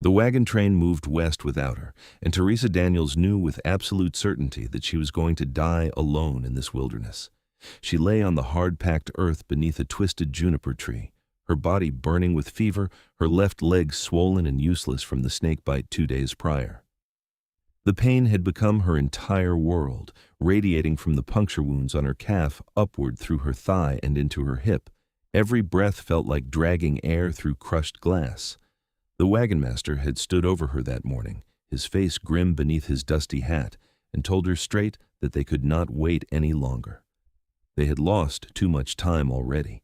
The wagon train moved west without her, and Teresa Daniels knew with absolute certainty that she was going to die alone in this wilderness. She lay on the hard-packed earth beneath a twisted juniper tree, her body burning with fever, her left leg swollen and useless from the snakebite 2 days prior. The pain had become her entire world, radiating from the puncture wounds on her calf upward through her thigh and into her hip. Every breath felt like dragging air through crushed glass. The wagon master had stood over her that morning, his face grim beneath his dusty hat, and told her straight that they could not wait any longer. They had lost too much time already.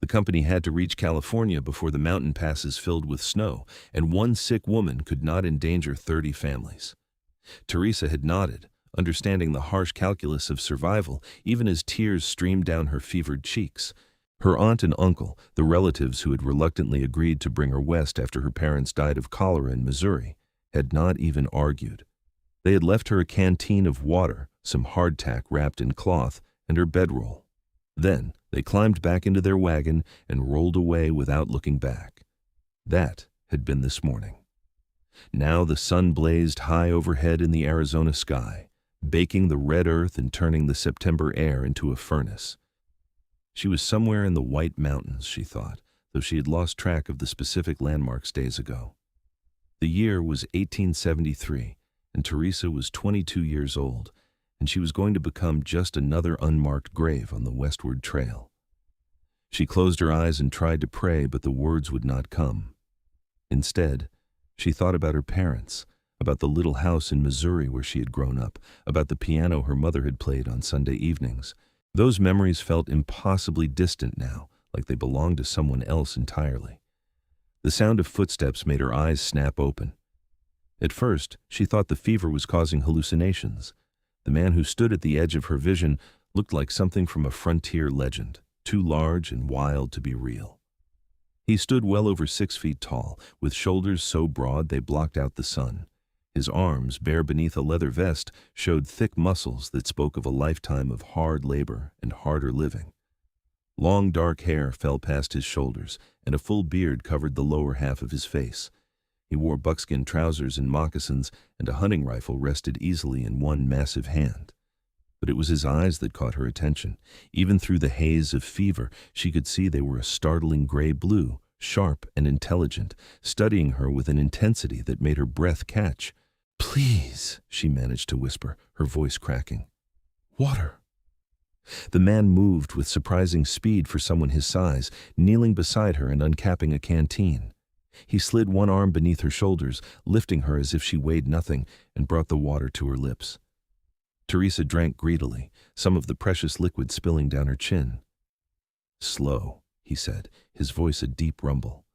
The company had to reach California before the mountain passes filled with snow, and one sick woman could not endanger 30 families. Teresa had nodded, understanding the harsh calculus of survival, even as tears streamed down her fevered cheeks. Her aunt and uncle, the relatives who had reluctantly agreed to bring her west after her parents died of cholera in Missouri, had not even argued. They had left her a canteen of water, some hardtack wrapped in cloth, and her bedroll. Then they climbed back into their wagon and rolled away without looking back. That had been this morning. Now the sun blazed high overhead in the Arizona sky, baking the red earth and turning the September air into a furnace. She was somewhere in the White Mountains, she thought, though she had lost track of the specific landmarks days ago. The year was 1873, and Teresa was 22 years old, and she was going to become just another unmarked grave on the westward trail. She closed her eyes and tried to pray, but the words would not come. Instead, she thought about her parents, about the little house in Missouri where she had grown up, about the piano her mother had played on Sunday evenings. Those memories felt impossibly distant now, like they belonged to someone else entirely. The sound of footsteps made her eyes snap open. At first, she thought the fever was causing hallucinations. The man who stood at the edge of her vision looked like something from a frontier legend, too large and wild to be real. He stood well over 6 feet tall, with shoulders so broad they blocked out the sun. His arms, bare beneath a leather vest, showed thick muscles that spoke of a lifetime of hard labor and harder living. Long dark hair fell past his shoulders, and a full beard covered the lower half of his face. He wore buckskin trousers and moccasins, and a hunting rifle rested easily in one massive hand. But it was his eyes that caught her attention. Even through the haze of fever, she could see they were a startling gray-blue, sharp and intelligent, studying her with an intensity that made her breath catch. "Please," she managed to whisper, her voice cracking. "Water." The man moved with surprising speed for someone his size, kneeling beside her and uncapping a canteen. He slid one arm beneath her shoulders, lifting her as if she weighed nothing, and brought the water to her lips. Teresa drank greedily, some of the precious liquid spilling down her chin. "Slow," he said, his voice a deep rumble.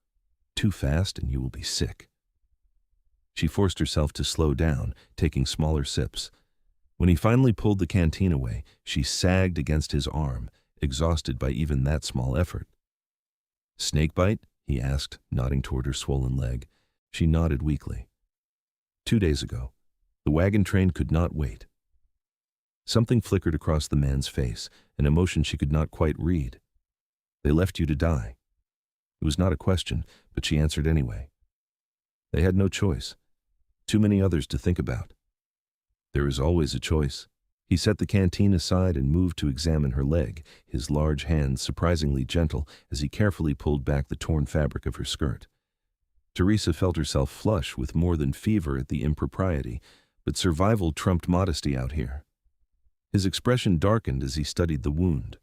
"Too fast and you will be sick." She forced herself to slow down, taking smaller sips. When he finally pulled the canteen away, she sagged against his arm, exhausted by even that small effort. "Snakebite?" he asked, nodding toward her swollen leg. She nodded weakly. 2 days ago, the wagon train could not wait. Something flickered across the man's face, an emotion she could not quite read. "They left you to die." It was not a question, but she answered anyway. They had no choice. Too many others to think about. There is always a choice. He set the canteen aside and moved to examine her leg, his large hands surprisingly gentle as he carefully pulled back the torn fabric of her skirt. Teresa felt herself flush with more than fever at the impropriety, but survival trumped modesty out here. His expression darkened as he studied the wound.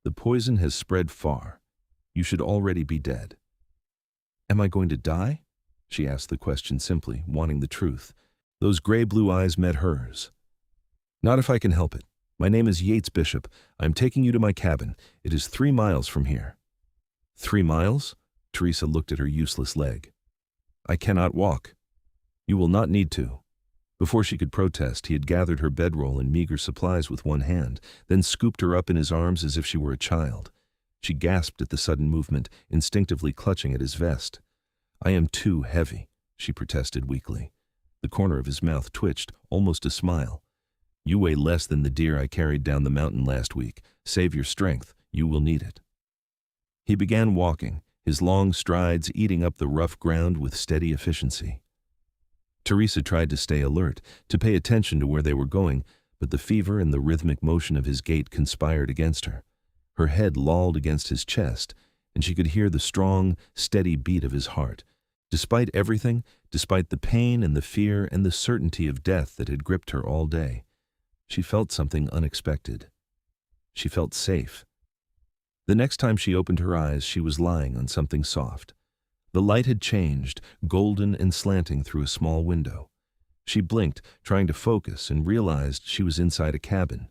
"The poison has spread far. You should already be dead." "Am I going to die?" She asked the question simply, wanting the truth. Those gray-blue eyes met hers. "Not if I can help it. My name is Yates Bishop. I am taking you to my cabin. It is 3 miles from here." 3 miles? Teresa looked at her useless leg. "I cannot walk." "You will not need to." Before she could protest, he had gathered her bedroll and meager supplies with one hand, then scooped her up in his arms as if she were a child. She gasped at the sudden movement, instinctively clutching at his vest. "I am too heavy," she protested weakly. The corner of his mouth twitched, almost a smile. "You weigh less than the deer I carried down the mountain last week. Save your strength. You will need it." He began walking, his long strides eating up the rough ground with steady efficiency. Teresa tried to stay alert, to pay attention to where they were going, but the fever and the rhythmic motion of his gait conspired against her. Her head lolled against his chest, and she could hear the strong, steady beat of his heart. Despite everything, despite the pain and the fear and the certainty of death that had gripped her all day, she felt something unexpected. She felt safe. The next time she opened her eyes, she was lying on something soft. The light had changed, golden and slanting through a small window. She blinked, trying to focus, and realized she was inside a cabin.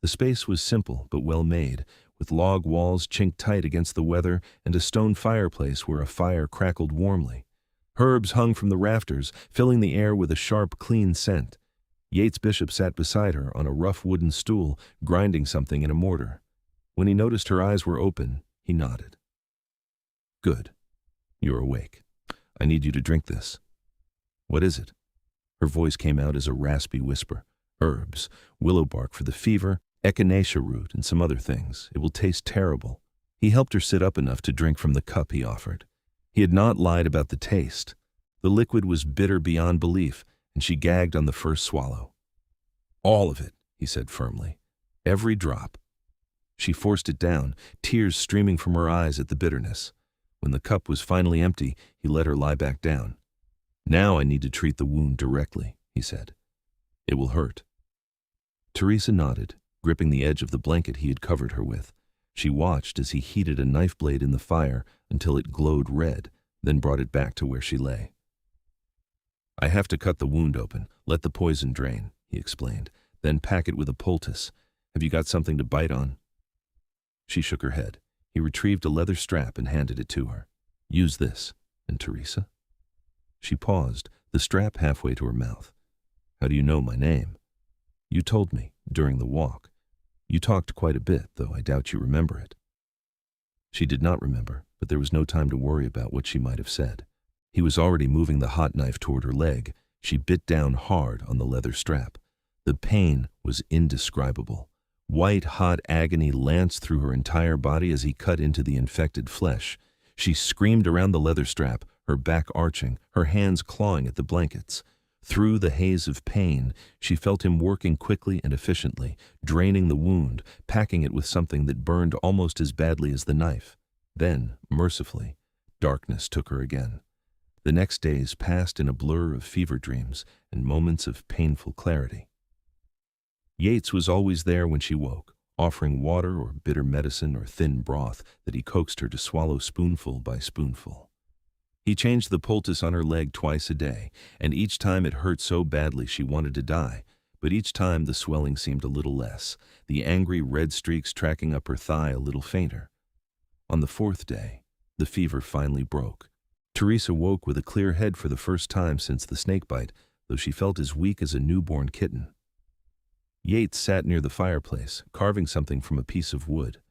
The space was simple but well made, with log walls chinked tight against the weather and a stone fireplace where a fire crackled warmly. Herbs hung from the rafters, filling the air with a sharp, clean scent. Yates Bishop sat beside her on a rough wooden stool, grinding something in a mortar. When he noticed her eyes were open, he nodded. "Good. You're awake. I need you to drink this." "What is it?" Her voice came out as a raspy whisper. "Herbs, willow bark for the fever, echinacea root, and some other things. It will taste terrible." He helped her sit up enough to drink from the cup he offered. He had not lied about the taste. The liquid was bitter beyond belief, and she gagged on the first swallow. "All of it," he said firmly. "Every drop." She forced it down, tears streaming from her eyes at the bitterness. When the cup was finally empty, he let her lie back down. "Now I need to treat the wound directly," he said. "It will hurt." Teresa nodded, gripping the edge of the blanket he had covered her with. She watched as he heated a knife blade in the fire until it glowed red, then brought it back to where she lay. "I have to cut the wound open, let the poison drain," he explained, "then pack it with a poultice. Have you got something to bite on?" She shook her head. He retrieved a leather strap and handed it to her. "Use this." "And Teresa?" She paused, the strap halfway to her mouth. "How do you know my name?" "You told me, during the walk. You talked quite a bit, though I doubt you remember it." She did not remember, but there was no time to worry about what she might have said. He was already moving the hot knife toward her leg. She bit down hard on the leather strap. The pain was indescribable. White, hot agony lanced through her entire body as he cut into the infected flesh. She screamed around the leather strap, her back arching, her hands clawing at the blankets. Through the haze of pain, she felt him working quickly and efficiently, draining the wound, packing it with something that burned almost as badly as the knife. Then, mercifully, darkness took her again. The next days passed in a blur of fever dreams and moments of painful clarity. Yates was always there when she woke, offering water or bitter medicine or thin broth that he coaxed her to swallow spoonful by spoonful. He changed the poultice on her leg twice a day, and each time it hurt so badly she wanted to die, but each time the swelling seemed a little less, the angry red streaks tracking up her thigh a little fainter. On the fourth day, the fever finally broke. Teresa woke with a clear head for the first time since the snakebite, though she felt as weak as a newborn kitten. Yates sat near the fireplace, carving something from a piece of wood.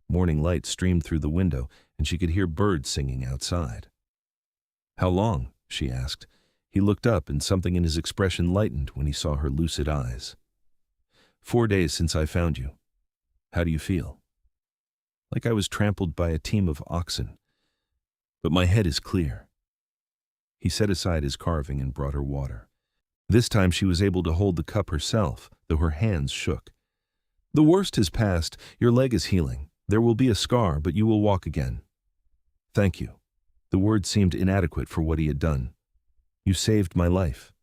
Morning light streamed through the window, and she could hear birds singing outside. "How long?" she asked. He looked up, and something in his expression lightened when he saw her lucid eyes. 4 days since I found you. How do you feel?" "Like I was trampled by a team of oxen. But my head is clear." He set aside his carving and brought her water. This time she was able to hold the cup herself, though her hands shook. "The worst has passed. Your leg is healing. There will be a scar, but you will walk again." "Thank you." The words seemed inadequate for what he had done. "You saved my life."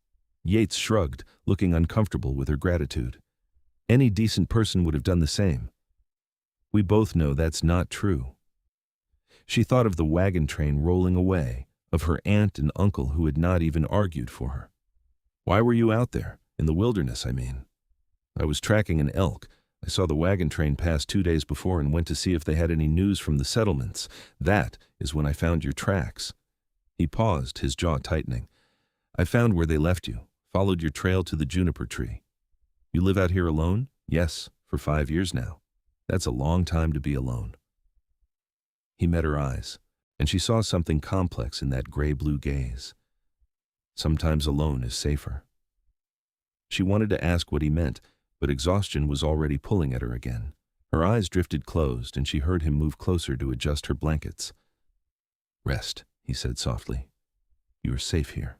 Yates shrugged, looking uncomfortable with her gratitude. "Any decent person would have done the same." "We both know that's not true." She thought of the wagon train rolling away, of her aunt and uncle who had not even argued for her. "Why were you out there? In the wilderness, I mean." "I was tracking an elk. I saw the wagon train pass 2 days before and went to see if they had any news from the settlements. That is when I found your tracks." He paused, his jaw tightening. "I found where they left you, followed your trail to the juniper tree. You live out here alone?" "Yes, for 5 years now." "That's a long time to be alone." He met her eyes, and she saw something complex in that gray-blue gaze. Sometimes alone is safer. She wanted to ask what he meant, but exhaustion was already pulling at her again. Her eyes drifted closed, and she heard him move closer to adjust her blankets. Rest, he said softly. You are safe here.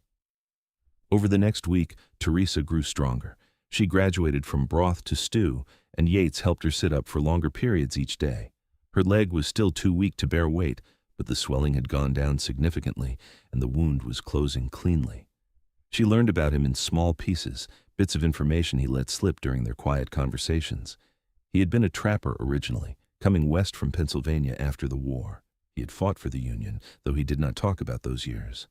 Over the next week, Teresa grew stronger. She graduated from broth to stew, and Yates helped her sit up for longer periods each day. Her leg was still too weak to bear weight, but the swelling had gone down significantly, and the wound was closing cleanly. She learned about him in small pieces, bits of information he let slip during their quiet conversations. He had been a trapper originally, coming west from Pennsylvania after the war. He had fought for the Union, though he did not talk about those years.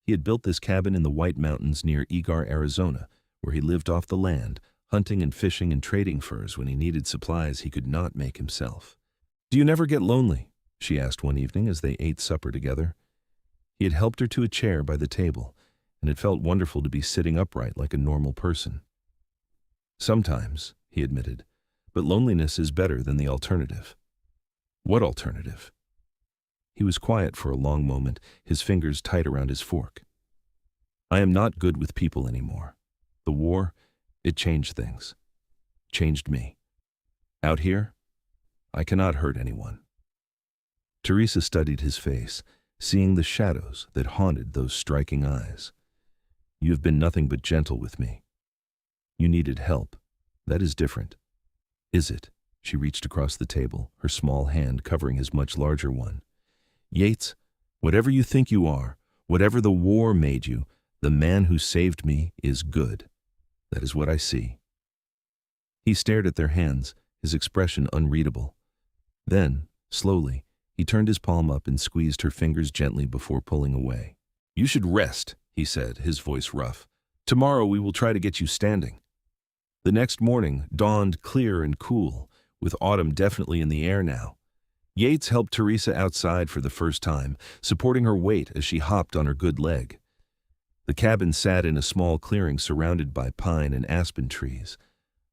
He had built this cabin in the White Mountains near Egar, Arizona, where he lived off the land, hunting and fishing and trading furs when he needed supplies he could not make himself. "Do you never get lonely?" she asked one evening as they ate supper together. He had helped her to a chair by the table, and it felt wonderful to be sitting upright like a normal person. "Sometimes," he admitted, "but loneliness is better than the alternative." "What alternative?" He was quiet for a long moment, his fingers tight around his fork. "I am not good with people anymore. The war, it changed things. Changed me. Out here, I cannot hurt anyone." Teresa studied his face, seeing the shadows that haunted those striking eyes. "You have been nothing but gentle with me. You needed help. That is different." "Is it?" She reached across the table, her small hand covering his much larger one. "Yates, whatever you think you are, whatever the war made you, the man who saved me is good. That is what I see." He stared at their hands, his expression unreadable. Then, slowly, he turned his palm up and squeezed her fingers gently before pulling away. "You should rest," he said, his voice rough. "Tomorrow we will try to get you standing." The next morning dawned clear and cool, with autumn definitely in the air now. Yates helped Teresa outside for the first time, supporting her weight as she hopped on her good leg. The cabin sat in a small clearing surrounded by pine and aspen trees.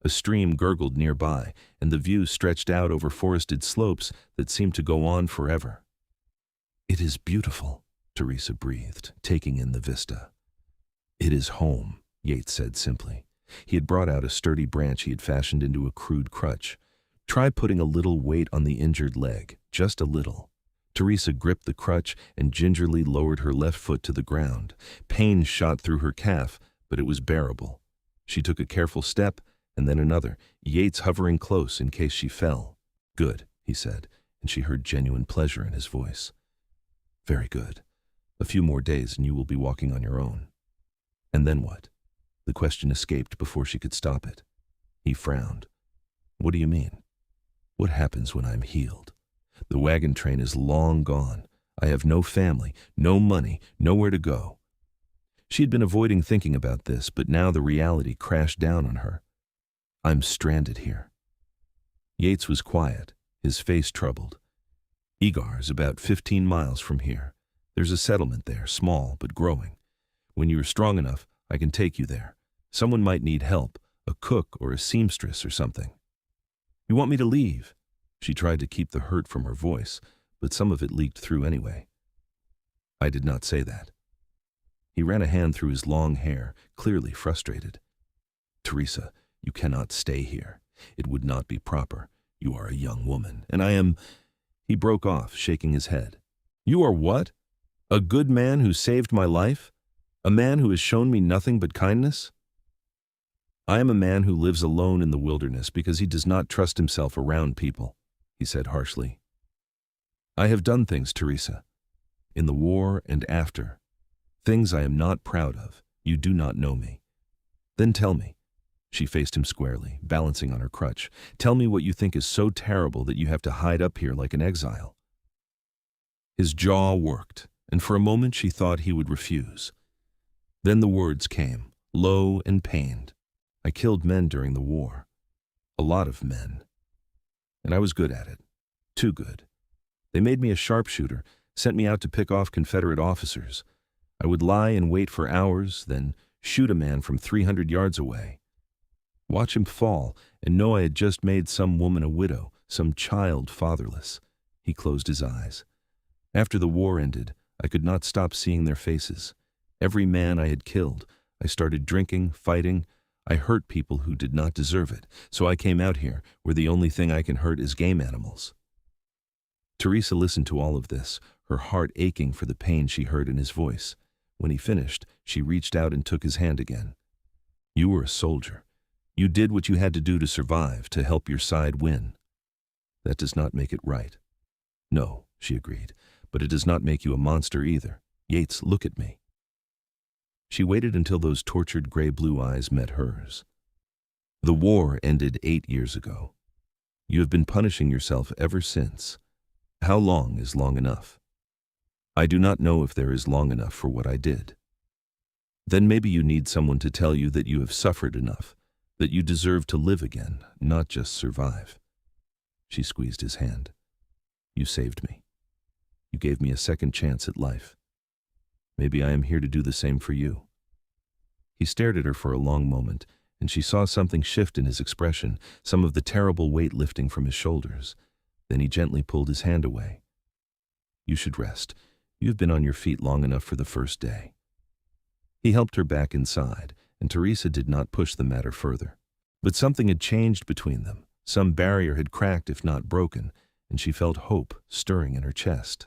A stream gurgled nearby, and the view stretched out over forested slopes that seemed to go on forever. "It is beautiful," Teresa breathed, taking in the vista. "It is home," Yates said simply. He had brought out a sturdy branch he had fashioned into a crude crutch. "Try putting a little weight on the injured leg, just a little." Teresa gripped the crutch and gingerly lowered her left foot to the ground. Pain shot through her calf, but it was bearable. She took a careful step, and then another, Yates hovering close in case she fell. "Good," he said, and she heard genuine pleasure in his voice. "Very good. A few more days and you will be walking on your own." "And then what?" The question escaped before she could stop it. He frowned. "What do you mean?" "What happens when I'm healed? The wagon train is long gone. I have no family, no money, nowhere to go." She had been avoiding thinking about this, but now the reality crashed down on her. "I'm stranded here." Yates was quiet, his face troubled. "Egar is about 15 miles from here. There's a settlement there, small but growing. When you are strong enough, I can take you there. Someone might need help, a cook or a seamstress or something." "You want me to leave?" She tried to keep the hurt from her voice, but some of it leaked through anyway. "I did not say that." He ran a hand through his long hair, clearly frustrated. "Teresa, you cannot stay here. It would not be proper. You are a young woman, and I am—" He broke off, shaking his head. "You are what? A good man who saved my life? A man who has shown me nothing but kindness?" "I am a man who lives alone in the wilderness because he does not trust himself around people," he said harshly. "I have done things, Teresa, in the war and after. Things I am not proud of. You do not know me. Then tell me." She faced him squarely, balancing on her crutch. "Tell me what you think is so terrible that you have to hide up here like an exile." His jaw worked, and for a moment she thought he would refuse. Then the words came, low and pained. "I killed men during the war. A lot of men. And I was good at it. Too good. They made me a sharpshooter, sent me out to pick off Confederate officers. I would lie and wait for hours, then shoot a man from 300 yards away. Watch him fall, and know I had just made some woman a widow, some child fatherless." He closed his eyes. "After the war ended, I could not stop seeing their faces. Every man I had killed, I started drinking, fighting. I hurt people who did not deserve it, so I came out here, where the only thing I can hurt is game animals." Teresa listened to all of this, her heart aching for the pain she heard in his voice. When he finished, she reached out and took his hand again. "You were a soldier. You did what you had to do to survive, to help your side win. That does not make it right." "No," she agreed, "but it does not make you a monster either. Yates, look at me." She waited until those tortured gray-blue eyes met hers. "The war ended 8 years ago. You have been punishing yourself ever since. How long is long enough? I do not know if there is long enough for what I did. Then maybe you need someone to tell you that you have suffered enough, that you deserve to live again, not just survive." She squeezed his hand. "You saved me. You gave me a second chance at life. Maybe I am here to do the same for you." He stared at her for a long moment, and she saw something shift in his expression, some of the terrible weight lifting from his shoulders. Then he gently pulled his hand away. "You should rest. You have been on your feet long enough for the first day." He helped her back inside, and Teresa did not push the matter further. But something had changed between them. Some barrier had cracked, if not broken, and she felt hope stirring in her chest.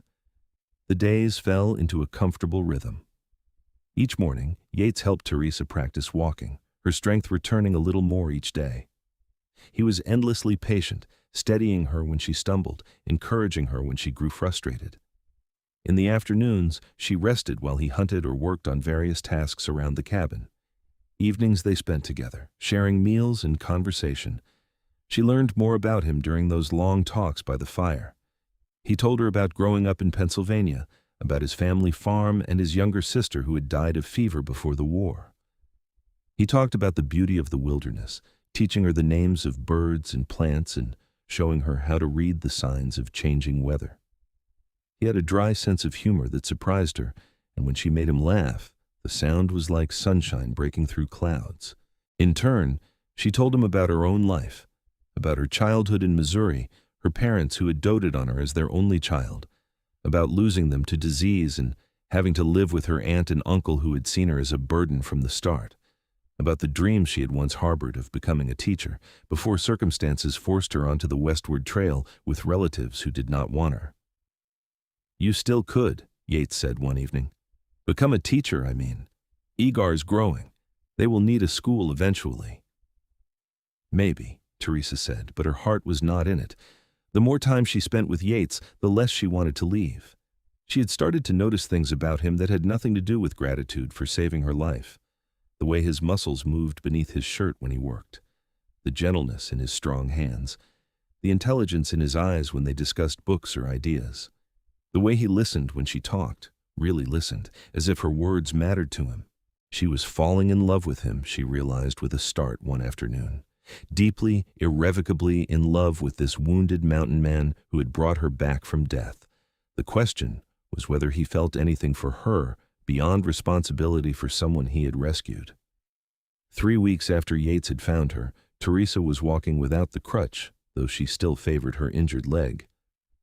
The days fell into a comfortable rhythm. Each morning, Yates helped Teresa practice walking, her strength returning a little more each day. He was endlessly patient, steadying her when she stumbled, encouraging her when she grew frustrated. In the afternoons, she rested while he hunted or worked on various tasks around the cabin. Evenings they spent together, sharing meals and conversation. She learned more about him during those long talks by the fire. He told her about growing up in Pennsylvania, about his family farm and his younger sister who had died of fever before the war. He talked about the beauty of the wilderness, teaching her the names of birds and plants and showing her how to read the signs of changing weather. He had a dry sense of humor that surprised her, and when she made him laugh, the sound was like sunshine breaking through clouds. In turn, she told him about her own life, about her childhood in Missouri, her parents who had doted on her as their only child, about losing them to disease and having to live with her aunt and uncle who had seen her as a burden from the start, about the dreams she had once harbored of becoming a teacher before circumstances forced her onto the westward trail with relatives who did not want her. "You still could," Yates said one evening. "Become a teacher, I mean. Egar's growing. They will need a school eventually." "Maybe," Teresa said, but her heart was not in it. The more time she spent with Yates, the less she wanted to leave. She had started to notice things about him that had nothing to do with gratitude for saving her life. The way his muscles moved beneath his shirt when he worked, the gentleness in his strong hands, the intelligence in his eyes when they discussed books or ideas. The way he listened when she talked, really listened, as if her words mattered to him. She was falling in love with him, she realized with a start one afternoon. Deeply, irrevocably in love with this wounded mountain man who had brought her back from death. The question was whether he felt anything for her beyond responsibility for someone he had rescued. 3 weeks after Yates had found her, Teresa was walking without the crutch, though she still favored her injured leg.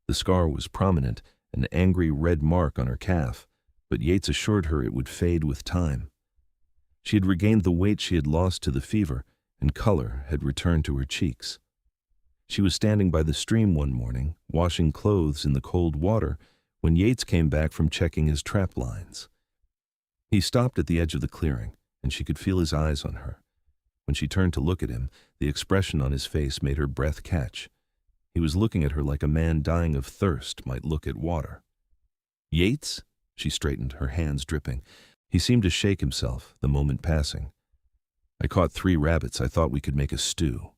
The scar was prominent, an angry red mark on her calf, but Yates assured her it would fade with time. She had regained the weight she had lost to the fever, and color had returned to her cheeks. She was standing by the stream one morning, washing clothes in the cold water, when Yates came back from checking his trap lines. He stopped at the edge of the clearing, and she could feel his eyes on her. When she turned to look at him, the expression on his face made her breath catch. He was looking at her like a man dying of thirst might look at water. "Yates?" She straightened, her hands dripping. He seemed to shake himself, the moment passing. "I caught 3 rabbits. I thought we could make a stew."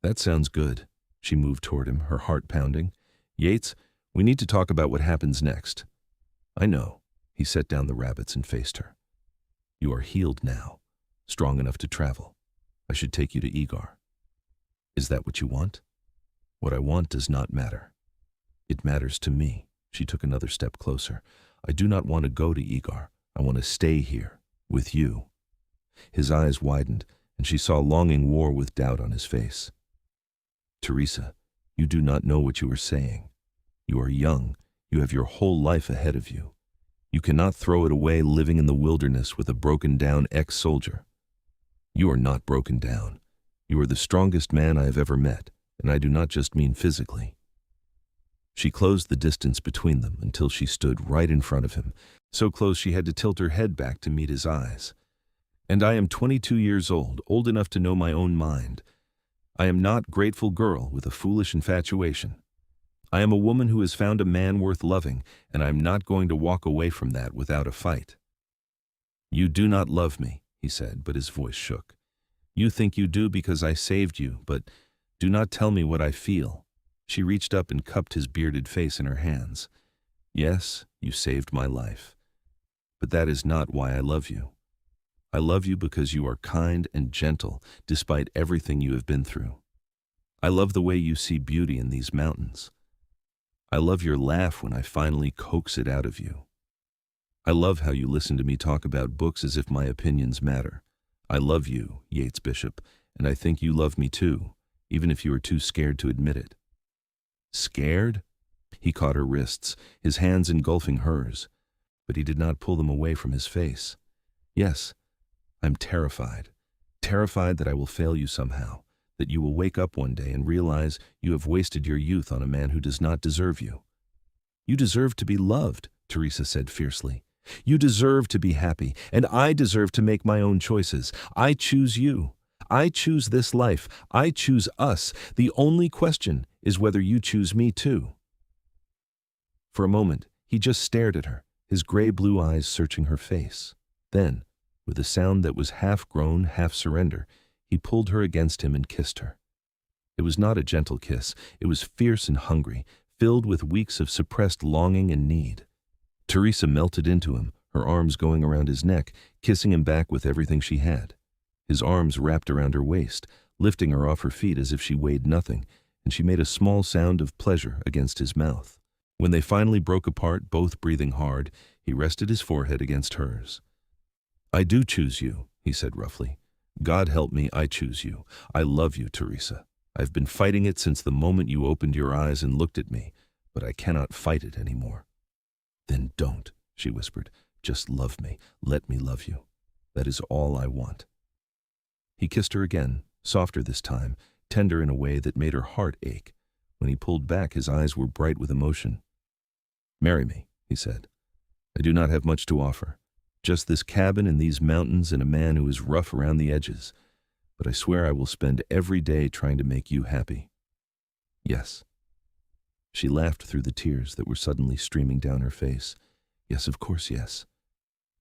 "That sounds good." She moved toward him, her heart pounding. "Yates, we need to talk about what happens next." "I know." He set down the rabbits and faced her. "You are healed now, strong enough to travel. I should take you to Egar." "Is that what you want?" "What I want does not matter. It matters to me." She took another step closer. "I do not want to go to Egar. I want to stay here, with you." His eyes widened, and she saw longing war with doubt on his face. "Teresa, you do not know what you are saying. You are young. You have your whole life ahead of you. You cannot throw it away living in the wilderness with a broken-down ex-soldier. You are not broken down. You are the strongest man I have ever met, and I do not just mean physically." She closed the distance between them until she stood right in front of him, so close she had to tilt her head back to meet his eyes. "And I am 22 years old enough to know my own mind. I am not grateful girl with a foolish infatuation. I am a woman who has found a man worth loving, and I am not going to walk away from that without a fight." "You do not love me," he said, but his voice shook. "You think you do because I saved you, but do not tell me what I feel." She reached up and cupped his bearded face in her hands. "Yes, you saved my life. But that is not why I love you. I love you because you are kind and gentle despite everything you have been through. I love the way you see beauty in these mountains. I love your laugh when I finally coax it out of you. I love how you listen to me talk about books as if my opinions matter. I love you, Yates Bishop, and I think you love me too, even if you are too scared to admit it." "Scared?" He caught her wrists, his hands engulfing hers, but he did not pull them away from his face. "Yes, I'm terrified. Terrified that I will fail you somehow, that you will wake up one day and realize you have wasted your youth on a man who does not deserve you." "You deserve to be loved," Teresa said fiercely. "You deserve to be happy, and I deserve to make my own choices. I choose you. I choose this life. I choose us. The only question is whether you choose me too." For a moment, he just stared at her, his gray blue eyes searching her face. Then, with a sound that was half groan, half surrender, he pulled her against him and kissed her. It was not a gentle kiss. It was fierce and hungry, filled with weeks of suppressed longing and need. Teresa melted into him, her arms going around his neck, kissing him back with everything she had. His arms wrapped around her waist, lifting her off her feet as if she weighed nothing, and she made a small sound of pleasure against his mouth. When they finally broke apart, both breathing hard, he rested his forehead against hers. "I do choose you," he said roughly. "God help me, I choose you. I love you, Teresa. I've been fighting it since the moment you opened your eyes and looked at me, but I cannot fight it anymore." "Then don't," she whispered. "Just love me. Let me love you. That is all I want." He kissed her again, softer this time, tender in a way that made her heart ache. When he pulled back, his eyes were bright with emotion. "Marry me," he said. "I do not have much to offer. Just this cabin in these mountains and a man who is rough around the edges. But I swear I will spend every day trying to make you happy." "Yes." She laughed through the tears that were suddenly streaming down her face. "Yes, of course, yes."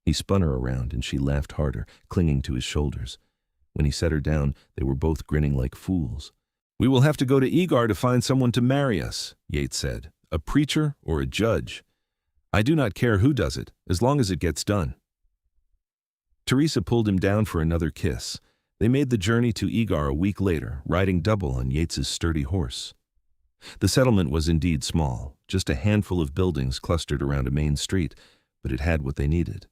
He spun her around and she laughed harder, clinging to his shoulders. When he set her down, they were both grinning like fools. "We will have to go to Egar to find someone to marry us," Yates said. "A preacher or a judge. I do not care who does it, as long as it gets done." Teresa pulled him down for another kiss. They made the journey to Egar a week later, riding double on Yates's sturdy horse. The settlement was indeed small, just a handful of buildings clustered around a main street, but it had what they needed.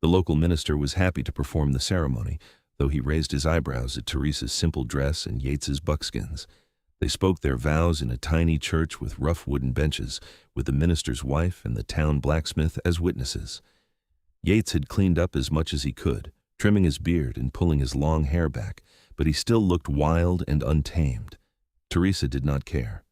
The local minister was happy to perform the ceremony, though he raised his eyebrows at Teresa's simple dress and Yates's buckskins. They spoke their vows in a tiny church with rough wooden benches, with the minister's wife and the town blacksmith as witnesses. Yates had cleaned up as much as he could, trimming his beard and pulling his long hair back, but he still looked wild and untamed. Teresa did not care.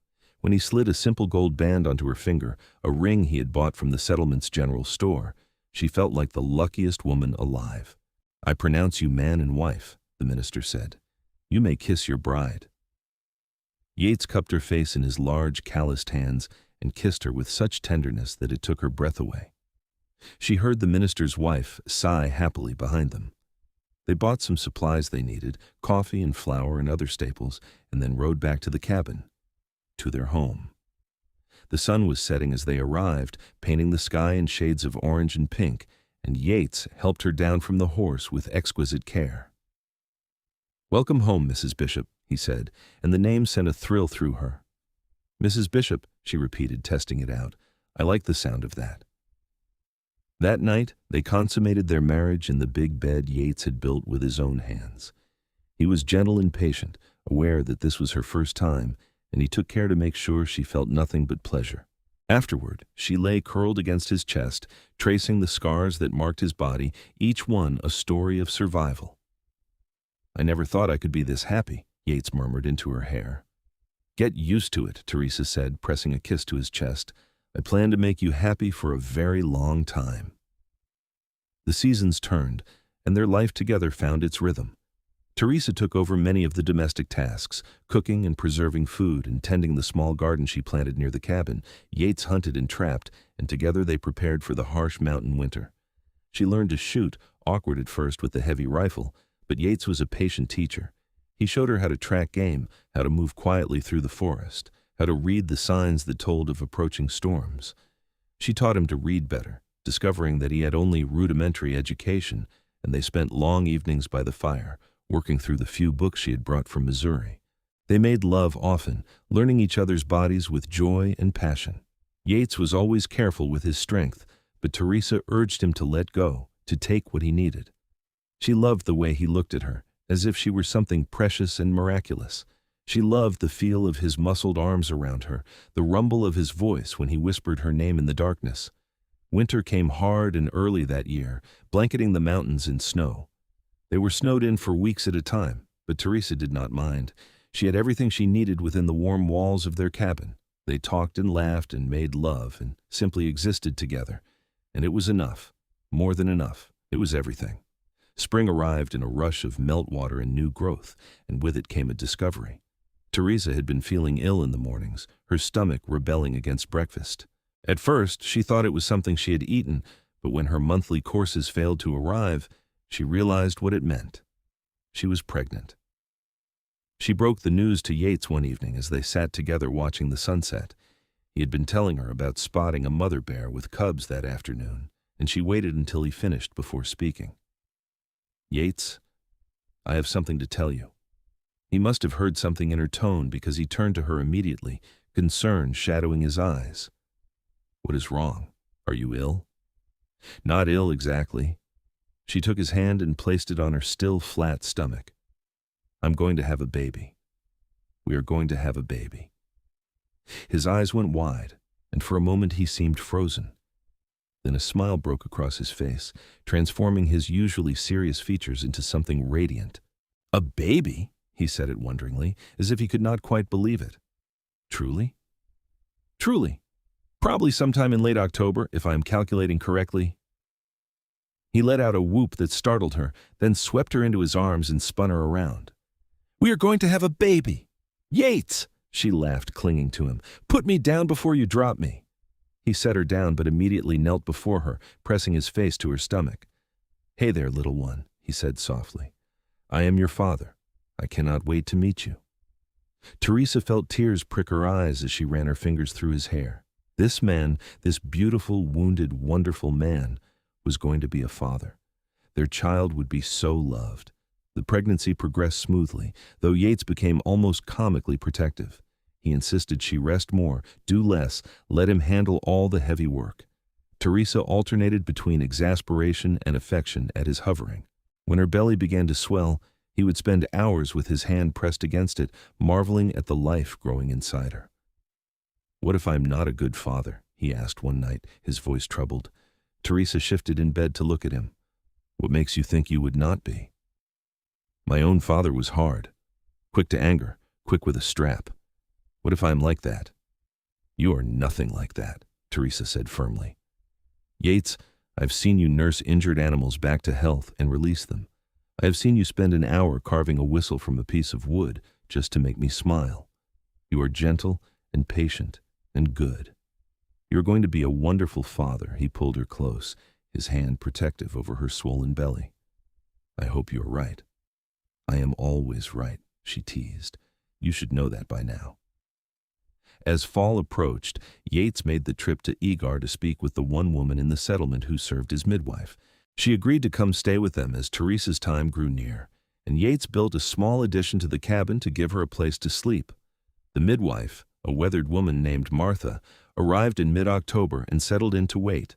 When he slid a simple gold band onto her finger, a ring he had bought from the settlement's general store, she felt like the luckiest woman alive. "I pronounce you man and wife," the minister said. "You may kiss your bride." Yates cupped her face in his large, calloused hands and kissed her with such tenderness that it took her breath away. She heard the minister's wife sigh happily behind them. They bought some supplies they needed, coffee and flour and other staples, and then rode back to the cabin, to their home. The sun was setting as they arrived, painting the sky in shades of orange and pink, and Yates helped her down from the horse with exquisite care. "Welcome home, Mrs. Bishop," he said, and the name sent a thrill through her. "Mrs. Bishop," she repeated, testing it out. "I like the sound of that." That night, they consummated their marriage in the big bed Yates had built with his own hands. He was gentle and patient, aware that this was her first time, and he took care to make sure she felt nothing but pleasure. Afterward, she lay curled against his chest, tracing the scars that marked his body, each one a story of survival. "I never thought I could be this happy," Yates murmured into her hair. "Get used to it," Teresa said, pressing a kiss to his chest. "I plan to make you happy for a very long time." The seasons turned, and their life together found its rhythm. Teresa took over many of the domestic tasks, cooking and preserving food and tending the small garden she planted near the cabin. Yates hunted and trapped, and together they prepared for the harsh mountain winter. She learned to shoot, awkward at first with the heavy rifle, but Yates was a patient teacher. He showed her how to track game, how to move quietly through the forest, how to read the signs that told of approaching storms. She taught him to read better, discovering that he had only rudimentary education, and they spent long evenings by the fire, working through the few books she had brought from Missouri. They made love often, learning each other's bodies with joy and passion. Yates was always careful with his strength, but Teresa urged him to let go, to take what he needed. She loved the way he looked at her, as if she were something precious and miraculous. She loved the feel of his muscled arms around her, the rumble of his voice when he whispered her name in the darkness. Winter came hard and early that year, blanketing the mountains in snow. They were snowed in for weeks at a time, but Teresa did not mind. She had everything she needed within the warm walls of their cabin. They talked and laughed and made love and simply existed together. And it was enough. More than enough. It was everything. Spring arrived in a rush of meltwater and new growth, and with it came a discovery. Teresa had been feeling ill in the mornings, her stomach rebelling against breakfast. At first, she thought it was something she had eaten, but when her monthly courses failed to arrive, she realized what it meant. She was pregnant. She broke the news to Yates one evening as they sat together watching the sunset. He had been telling her about spotting a mother bear with cubs that afternoon, and she waited until he finished before speaking. "Yates, I have something to tell you." He must have heard something in her tone because he turned to her immediately, concern shadowing his eyes. "What is wrong? Are you ill?" "Not ill exactly." She took his hand and placed it on her still flat stomach. "I'm going to have a baby. We are going to have a baby." His eyes went wide, and for a moment he seemed frozen. Then a smile broke across his face, transforming his usually serious features into something radiant. "A baby?" he said it wonderingly, as if he could not quite believe it. "Truly?" "Truly. Probably sometime in late October, if I am calculating correctly." He let out a whoop that startled her, then swept her into his arms and spun her around. "We are going to have a baby! Yates!" she laughed, clinging to him. "Put me down before you drop me." He set her down but immediately knelt before her, pressing his face to her stomach. "Hey there, little one," he said softly. "I am your father. I cannot wait to meet you." Teresa felt tears prick her eyes as she ran her fingers through his hair. This man, this beautiful, wounded, wonderful man, was going to be a father. Their child would be so loved. The pregnancy progressed smoothly, though Yates became almost comically protective. He insisted she rest more, do less, let him handle all the heavy work. Teresa alternated between exasperation and affection at his hovering. When her belly began to swell, he would spend hours with his hand pressed against it, marveling at the life growing inside her. "What if I'm not a good father?" he asked one night, his voice troubled. Teresa shifted in bed to look at him. "What makes you think you would not be?" "My own father was hard. Quick to anger, quick with a strap. What if I'm like that?" "You are nothing like that," Teresa said firmly. "Yates, I've seen you nurse injured animals back to health and release them. I have seen you spend an hour carving a whistle from a piece of wood just to make me smile. You are gentle and patient and good. You're going to be a wonderful father." He pulled her close, his hand protective over her swollen belly. "I hope you're right." "I am always right," she teased. "You should know that by now." As fall approached, Yates made the trip to Egar to speak with the one woman in the settlement who served as midwife. She agreed to come stay with them as Teresa's time grew near, and Yates built a small addition to the cabin to give her a place to sleep. The midwife, a weathered woman named Martha, arrived in mid-October and settled in to wait.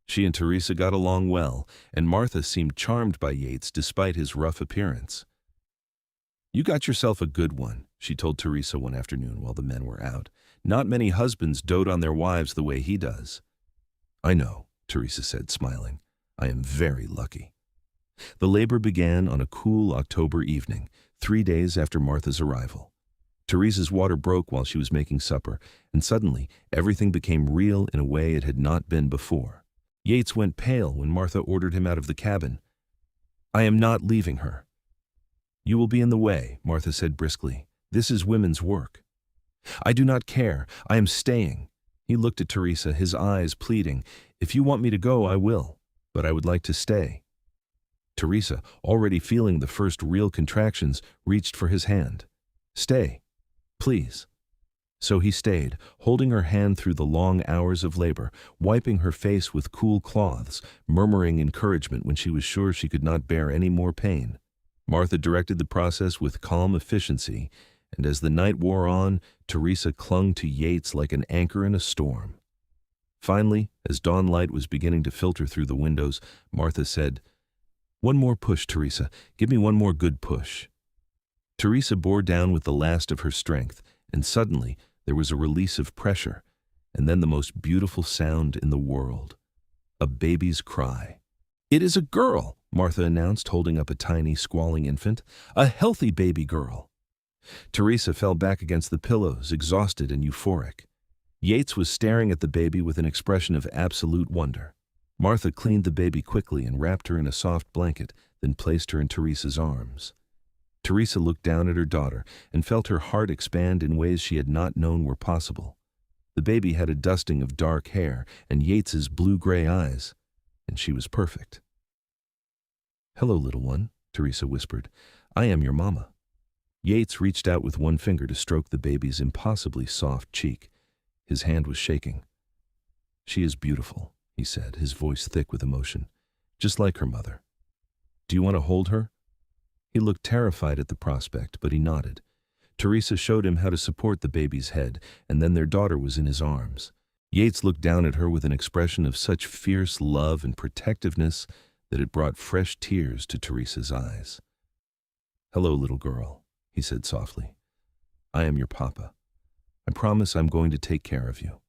She and Teresa got along well, and Martha seemed charmed by Yates despite his rough appearance. "You got yourself a good one," she told Teresa one afternoon while the men were out. "Not many husbands dote on their wives the way he does." "I know," Teresa said, smiling. "I am very lucky." The labor began on a cool October evening, 3 days after Martha's arrival. Teresa's water broke while she was making supper, and suddenly everything became real in a way it had not been before. Yates went pale when Martha ordered him out of the cabin. "I am not leaving her." "You will be in the way," Martha said briskly. "This is women's work." "I do not care. I am staying." He looked at Teresa, his eyes pleading. "If you want me to go, I will, but I would like to stay." Teresa, already feeling the first real contractions, reached for his hand. "Stay, please." So he stayed, holding her hand through the long hours of labor, wiping her face with cool cloths, murmuring encouragement when she was sure she could not bear any more pain. Martha directed the process with calm efficiency, and as the night wore on, Teresa clung to Yates like an anchor in a storm. Finally, as dawn light was beginning to filter through the windows, Martha said, "One more push, Teresa. Give me one more good push." Teresa bore down with the last of her strength, and suddenly there was a release of pressure, and then the most beautiful sound in the world. A baby's cry. "It is a girl," Martha announced, holding up a tiny, squalling infant. "A healthy baby girl." Teresa fell back against the pillows, exhausted and euphoric. Yates was staring at the baby with an expression of absolute wonder. Martha cleaned the baby quickly and wrapped her in a soft blanket, then placed her in Teresa's arms. Teresa looked down at her daughter and felt her heart expand in ways she had not known were possible. The baby had a dusting of dark hair and Yates's blue-gray eyes, and she was perfect. "Hello, little one," Teresa whispered. "I am your mama." Yates reached out with one finger to stroke the baby's impossibly soft cheek. His hand was shaking. "She is beautiful," he said, his voice thick with emotion, "just like her mother. Do you want to hold her?" He looked terrified at the prospect, but he nodded. Teresa showed him how to support the baby's head, and then their daughter was in his arms. Yates looked down at her with an expression of such fierce love and protectiveness that it brought fresh tears to Teresa's eyes. "Hello, little girl," he said softly. "I am your papa. I promise I'm going to take care of you.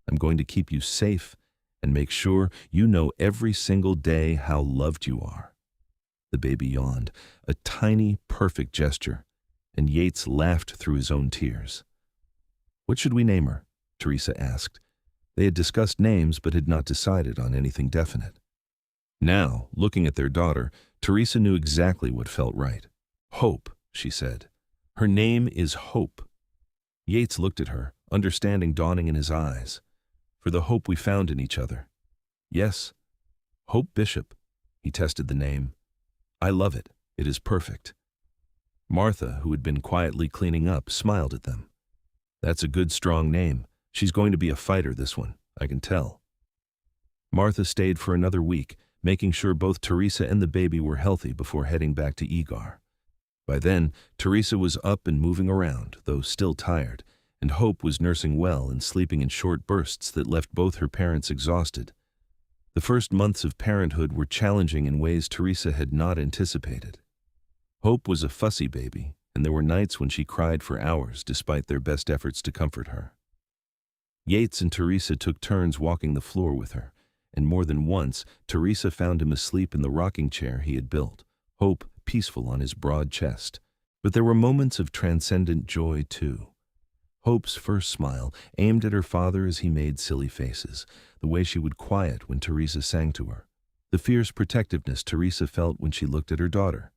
I'm going to keep you safe and make sure you know every single day how loved you are." The baby yawned, a tiny, perfect gesture, and Yates laughed through his own tears. "What should we name her?" Teresa asked. They had discussed names but had not decided on anything definite. Now, looking at their daughter, Teresa knew exactly what felt right. "Hope," she said. "Her name is Hope." Yates looked at her, understanding dawning in his eyes. "For the hope we found in each other." "Yes, Hope Bishop." He tested the name. "I love it. It is perfect." Martha, who had been quietly cleaning up, smiled at them. "That's a good, strong name. She's going to be a fighter, this one, I can tell." Martha stayed for another week, making sure both Teresa and the baby were healthy before heading back to Egar. By then, Teresa was up and moving around, though still tired, and Hope was nursing well and sleeping in short bursts that left both her parents exhausted. The first months of parenthood were challenging in ways Teresa had not anticipated. Hope was a fussy baby, and there were nights when she cried for hours despite their best efforts to comfort her. Yates and Teresa took turns walking the floor with her, and more than once Teresa found him asleep in the rocking chair he had built, Hope peaceful on his broad chest. But there were moments of transcendent joy, too. Hope's first smile, aimed at her father as he made silly faces, the way she would quiet when Teresa sang to her, the fierce protectiveness Teresa felt when she looked at her daughter,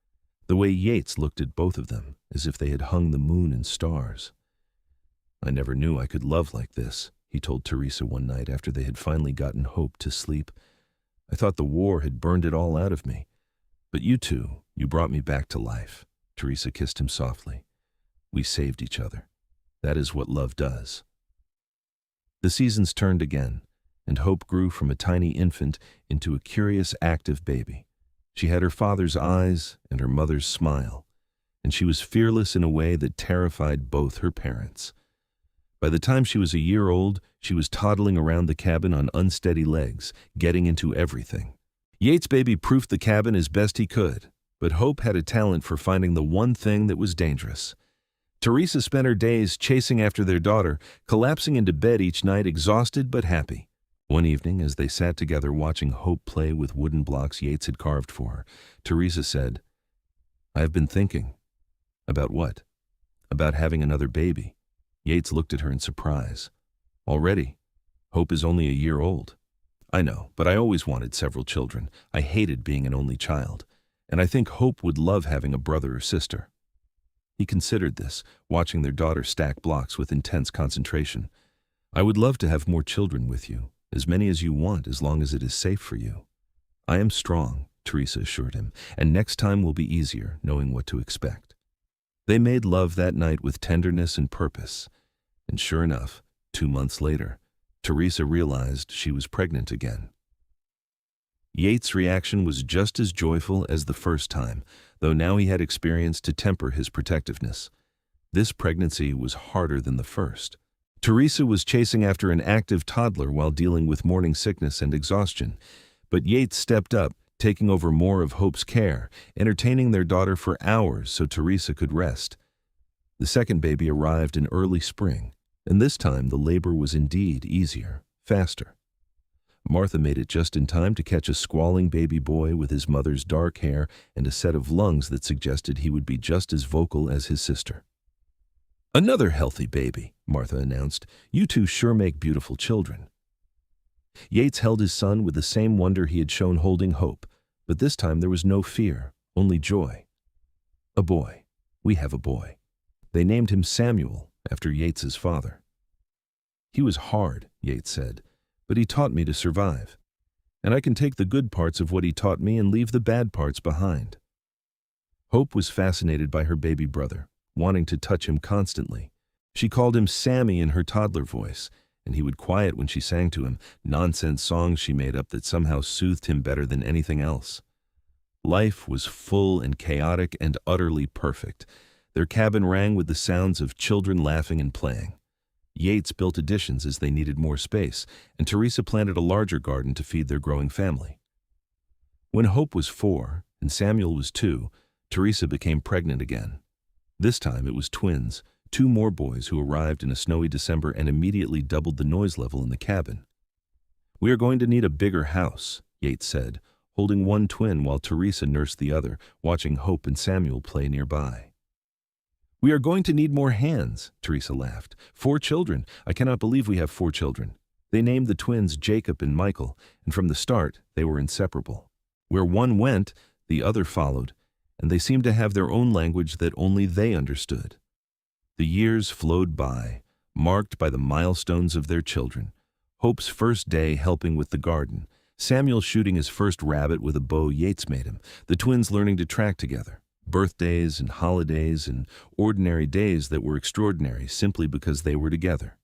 the way Yates looked at both of them, as if they had hung the moon and stars. "I never knew I could love like this," he told Teresa one night after they had finally gotten Hope to sleep. "I thought the war had burned it all out of me. But you two, you brought me back to life." Teresa kissed him softly. "We saved each other. That is what love does." The seasons turned again, and Hope grew from a tiny infant into a curious, active baby. She had her father's eyes and her mother's smile, and she was fearless in a way that terrified both her parents. By the time she was a year old, she was toddling around the cabin on unsteady legs, getting into everything. Yates baby proofed the cabin as best he could, but Hope had a talent for finding the one thing that was dangerous. Teresa spent her days chasing after their daughter, collapsing into bed each night exhausted but happy. One evening, as they sat together watching Hope play with wooden blocks Yates had carved for her, Teresa said, "I have been thinking." "About what?" About having another baby. Yates looked at her in surprise. Already? Hope is only a year old. I know, but I always wanted several children. I hated being an only child. And I think Hope would love having a brother or sister. He considered this, watching their daughter stack blocks with intense concentration. I would love to have more children with you, as many as you want, as long as it is safe for you. I am strong, Teresa assured him, and next time will be easier, knowing what to expect. They made love that night with tenderness and purpose. And sure enough, 2 months later, Teresa realized she was pregnant again. Yates' reaction was just as joyful as the first time, though now he had experience to temper his protectiveness. This pregnancy was harder than the first. Teresa was chasing after an active toddler while dealing with morning sickness and exhaustion, but Yates stepped up, taking over more of Hope's care, entertaining their daughter for hours so Teresa could rest. The second baby arrived in early spring, and this time the labor was indeed easier, faster. Martha made it just in time to catch a squalling baby boy with his mother's dark hair and a set of lungs that suggested he would be just as vocal as his sister. "Another healthy baby," Martha announced. "You two sure make beautiful children." Yates held his son with the same wonder he had shown holding Hope, but this time there was no fear, only joy. "A boy. We have a boy." They named him Samuel, after Yates's father. "He was hard," Yates said, "but he taught me to survive. And I can take the good parts of what he taught me and leave the bad parts behind." Hope was fascinated by her baby brother, wanting to touch him constantly. She called him Sammy in her toddler voice, and he would quiet when she sang to him, nonsense songs she made up that somehow soothed him better than anything else. Life was full and chaotic and utterly perfect. Their cabin rang with the sounds of children laughing and playing. Yates built additions as they needed more space, and Teresa planted a larger garden to feed their growing family. When Hope was 4 and Samuel was 2, Teresa became pregnant again. This time it was twins, 2 more boys who arrived in a snowy December and immediately doubled the noise level in the cabin. "We are going to need a bigger house," Yates said, holding one twin while Teresa nursed the other, watching Hope and Samuel play nearby. "We are going to need more hands," Teresa laughed. 4 children. I cannot believe we have 4 children. They named the twins Jacob and Michael, and from the start, they were inseparable. Where one went, the other followed, and they seemed to have their own language that only they understood. The years flowed by, marked by the milestones of their children. Hope's first day helping with the garden, Samuel shooting his first rabbit with a bow Yates made him, the twins learning to track together. Birthdays and holidays and ordinary days that were extraordinary simply because they were together.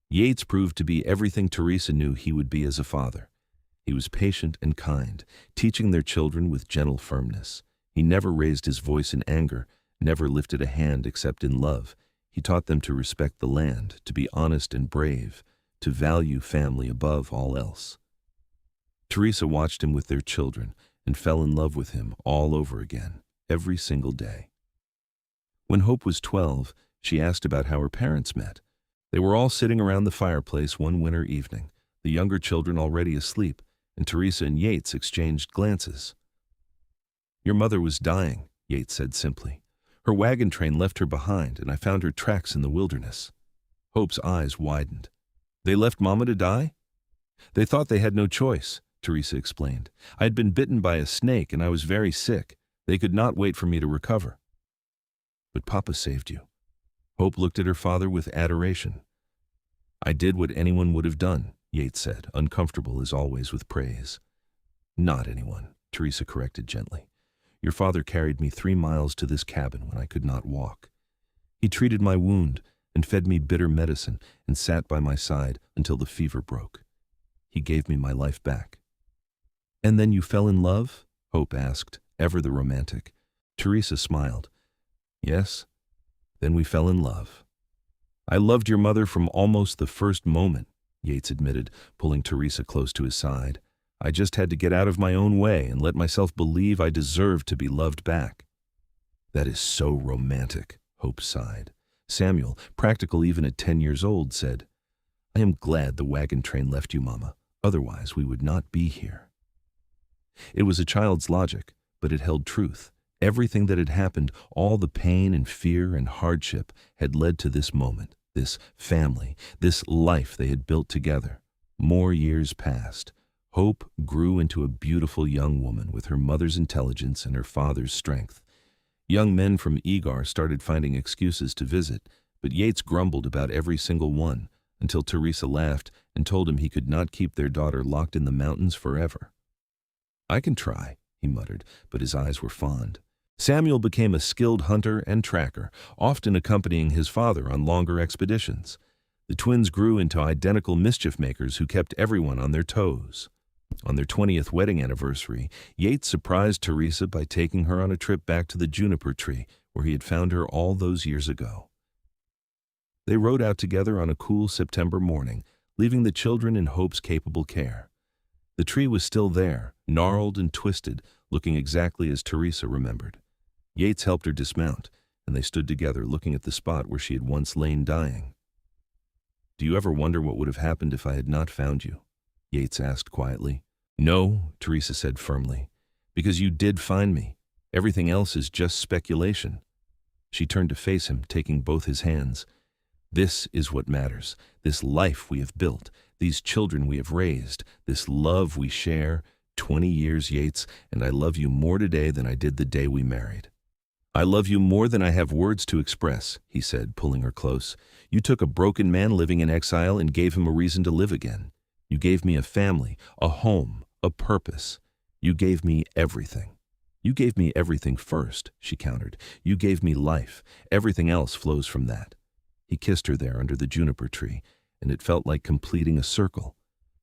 Yates proved to be everything Teresa knew he would be as a father. He was patient and kind, teaching their children with gentle firmness. He never raised his voice in anger, never lifted a hand except in love. He taught them to respect the land, to be honest and brave, to value family above all else. Teresa watched him with their children and fell in love with him all over again, every single day. When Hope was 12, she asked about how her parents met. They were all sitting around the fireplace one winter evening, the younger children already asleep, and Teresa and Yates exchanged glances. "Your mother was dying," Yates said simply. "Her wagon train left her behind, and I found her tracks in the wilderness." Hope's eyes widened. "They left Mama to die?" "They thought they had no choice," Teresa explained. "I had been bitten by a snake, and I was very sick. They could not wait for me to recover." "But Papa saved you." Hope looked at her father with adoration. "I did what anyone would have done," Yates said, uncomfortable as always with praise. "Not anyone," Teresa corrected gently. "Your father carried me 3 miles to this cabin when I could not walk. He treated my wound and fed me bitter medicine and sat by my side until the fever broke. He gave me my life back." "And then you fell in love?" Hope asked, ever the romantic. Teresa smiled. "Yes, then we fell in love." "I loved your mother from almost the first moment," Yates admitted, pulling Teresa close to his side. "I just had to get out of my own way and let myself believe I deserved to be loved back." "That is so romantic," Hope sighed. Samuel, practical even at 10 years old, said, "I am glad the wagon train left you, Mama. Otherwise we would not be here." It was a child's logic, but it held truth, Everything that had happened, all the pain and fear and hardship, had led to this moment, this family, this life they had built together. More years passed. Hope grew into a beautiful young woman with her mother's intelligence and her father's strength. Young men from Egar started finding excuses to visit, but Yates grumbled about every single one, until Teresa laughed and told him he could not keep their daughter locked in the mountains forever. "I can try," he muttered, but his eyes were fond. Samuel became a skilled hunter and tracker, often accompanying his father on longer expeditions. The twins grew into identical mischief makers who kept everyone on their toes. On their 20th wedding anniversary, Yates surprised Teresa by taking her on a trip back to the juniper tree where he had found her all those years ago. They rode out together on a cool September morning, leaving the children in Hope's capable care. The tree was still there, gnarled and twisted, looking exactly as Teresa remembered. Yates helped her dismount, and they stood together looking at the spot where she had once lain dying. "Do you ever wonder what would have happened if I had not found you?" Yates asked quietly. "No," Teresa said firmly, "because you did find me. Everything else is just speculation." She turned to face him, taking both his hands. "This is what matters. This life we have built, these children we have raised, this love we share. 20 years, Yates, and I love you more today than I did the day we married." "I love you more than I have words to express," he said, pulling her close. "You took a broken man living in exile and gave him a reason to live again. You gave me a family, a home, a purpose. You gave me everything." "You gave me everything first," she countered. "You gave me life. Everything else flows from that." He kissed her there under the juniper tree, and it felt like completing a circle.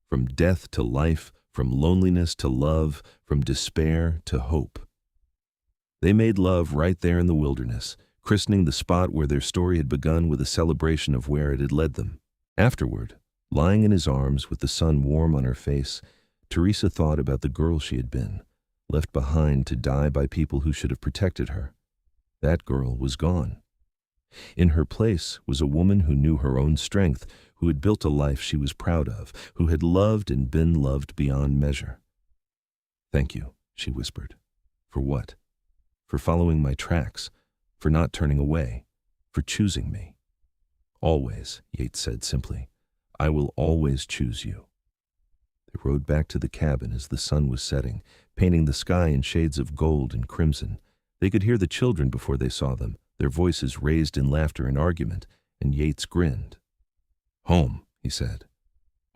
From death to life, from loneliness to love, from despair to hope. They made love right there in the wilderness, christening the spot where their story had begun with a celebration of where it had led them. Afterward, lying in his arms with the sun warm on her face, Teresa thought about the girl she had been, left behind to die by people who should have protected her. That girl was gone. In her place was a woman who knew her own strength, who had built a life she was proud of, who had loved and been loved beyond measure. "Thank you," she whispered. "For what?" "For following my tracks, for not turning away, for choosing me." "Always," Yates said simply. "I will always choose you." They rode back to the cabin as the sun was setting, painting the sky in shades of gold and crimson. They could hear the children before they saw them, their voices raised in laughter and argument, and Yates grinned. "Home," he said.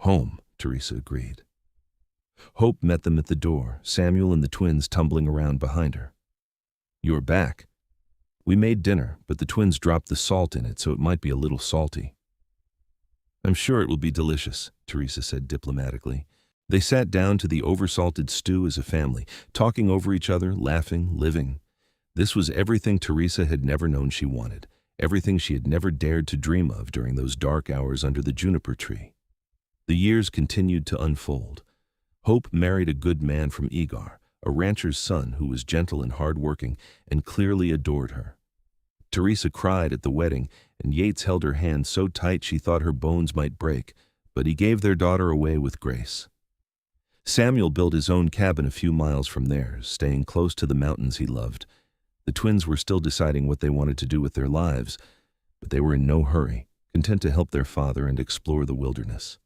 "Home," Teresa agreed. Hope met them at the door, Samuel and the twins tumbling around behind her. "You're back. We made dinner, but the twins dropped the salt in it, so it might be a little salty." "I'm sure it will be delicious," Teresa said diplomatically. They sat down to the oversalted stew as a family, talking over each other, laughing, living. This was everything Teresa had never known she wanted, everything she had never dared to dream of during those dark hours under the juniper tree. The years continued to unfold. Hope married a good man from Egar, a rancher's son who was gentle and hard-working and clearly adored her. Teresa cried at the wedding, and Yates held her hand so tight she thought her bones might break, but he gave their daughter away with grace. Samuel built his own cabin a few miles from theirs, staying close to the mountains he loved. The twins were still deciding what they wanted to do with their lives, but they were in no hurry, content to help their father and explore the wilderness.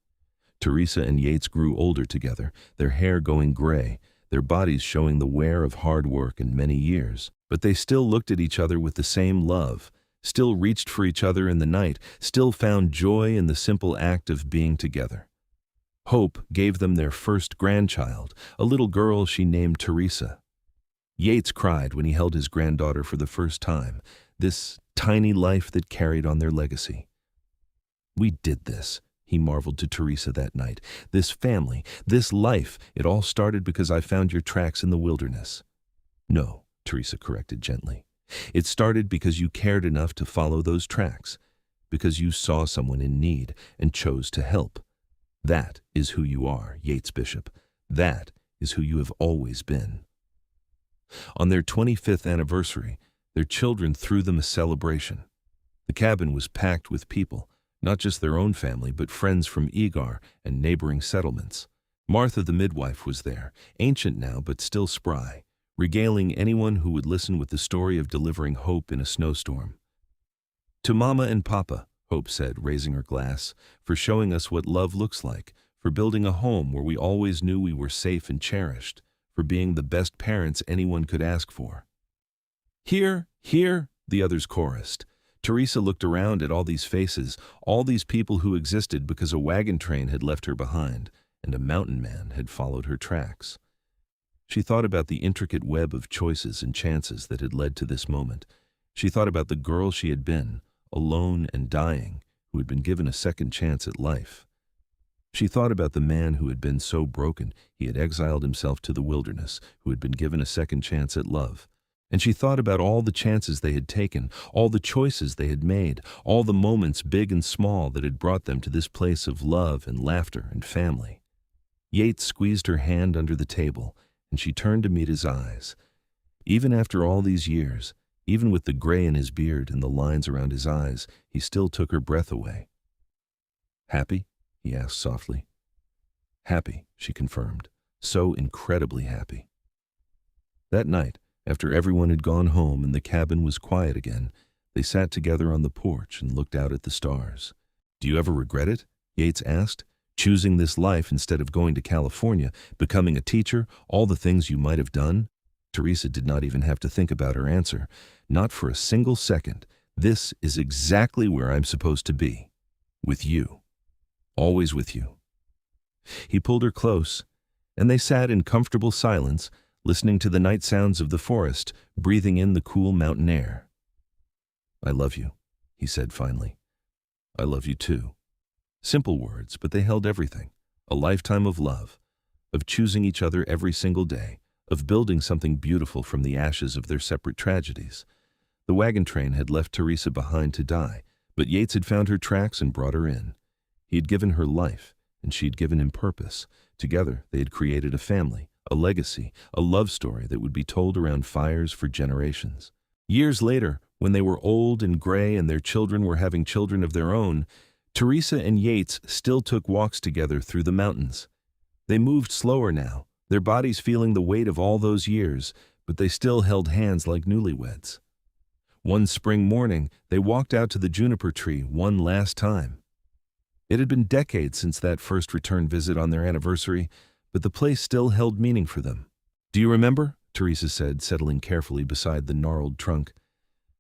Teresa and Yates grew older together, their hair going gray, their bodies showing the wear of hard work and many years. But they still looked at each other with the same love, still reached for each other in the night, still found joy in the simple act of being together. Hope gave them their first grandchild, a little girl she named Teresa. Yates cried when he held his granddaughter for the first time, this tiny life that carried on their legacy. "We did this," he marveled to Teresa that night. "This family, this life, it all started because I found your tracks in the wilderness." "No," Teresa corrected gently. "It started because you cared enough to follow those tracks, because you saw someone in need and chose to help. That is who you are, Yates Bishop. That is who you have always been." On their 25th anniversary, their children threw them a celebration. The cabin was packed with people, not just their own family, but friends from Egar and neighboring settlements. Martha the midwife was there, ancient now but still spry, regaling anyone who would listen with the story of delivering hope in a snowstorm. "To Mama and Papa," Hope said, raising her glass, "for showing us what love looks like, for building a home where we always knew we were safe and cherished, for being the best parents anyone could ask for." "Here, here," the others chorused. Teresa looked around at all these faces, all these people who existed because a wagon train had left her behind, and a mountain man had followed her tracks. She thought about the intricate web of choices and chances that had led to this moment. She thought about the girl she had been, alone and dying, who had been given a second chance at life. She thought about the man who had been so broken he had exiled himself to the wilderness, who had been given a second chance at love. And she thought about all the chances they had taken, all the choices they had made, all the moments big and small that had brought them to this place of love and laughter and family. Yates squeezed her hand under the table, and she turned to meet his eyes. Even after all these years, even with the gray in his beard and the lines around his eyes, he still took her breath away. "Happy?" he asked softly. "Happy," she confirmed. "So incredibly happy." That night, after everyone had gone home and the cabin was quiet again, they sat together on the porch and looked out at the stars. "Do you ever regret it?" Yates asked. "Choosing this life instead of going to California, becoming a teacher, all the things you might have done?" Teresa did not even have to think about her answer. "Not for a single second. This is exactly where I'm supposed to be. With you. Always with you." He pulled her close, and they sat in comfortable silence, listening to the night sounds of the forest, breathing in the cool mountain air. "I love you," he said finally. "I love you too." Simple words, but they held everything. A lifetime of love, of choosing each other every single day, of building something beautiful from the ashes of their separate tragedies. The wagon train had left Teresa behind to die, but Yates had found her tracks and brought her in. He had given her life, and she had given him purpose. Together, they had created a family, a legacy, a love story that would be told around fires for generations. Years later, when they were old and gray and their children were having children of their own, Teresa and Yates still took walks together through the mountains. They moved slower now, their bodies feeling the weight of all those years, but they still held hands like newlyweds. One spring morning, they walked out to the juniper tree one last time. It had been decades since that first return visit on their anniversary, but the place still held meaning for them. "Do you remember?" Teresa said, settling carefully beside the gnarled trunk.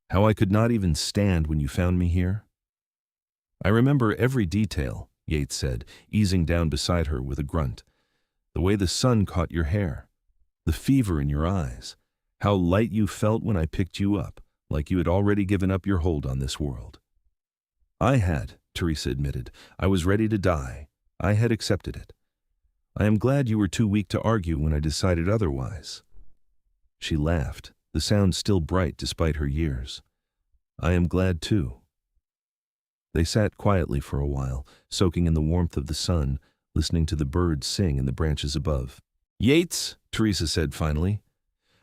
"How I could not even stand when you found me here?" "I remember every detail," Yates said, easing down beside her with a grunt. "The way the sun caught your hair, the fever in your eyes, how light you felt when I picked you up, like you had already given up your hold on this world." "I had," Teresa admitted. "I was ready to die. I had accepted it. I am glad you were too weak to argue when I decided otherwise." She laughed, the sound still bright despite her years. "I am glad too." They sat quietly for a while, soaking in the warmth of the sun, listening to the birds sing in the branches above. "Yates," Teresa said finally,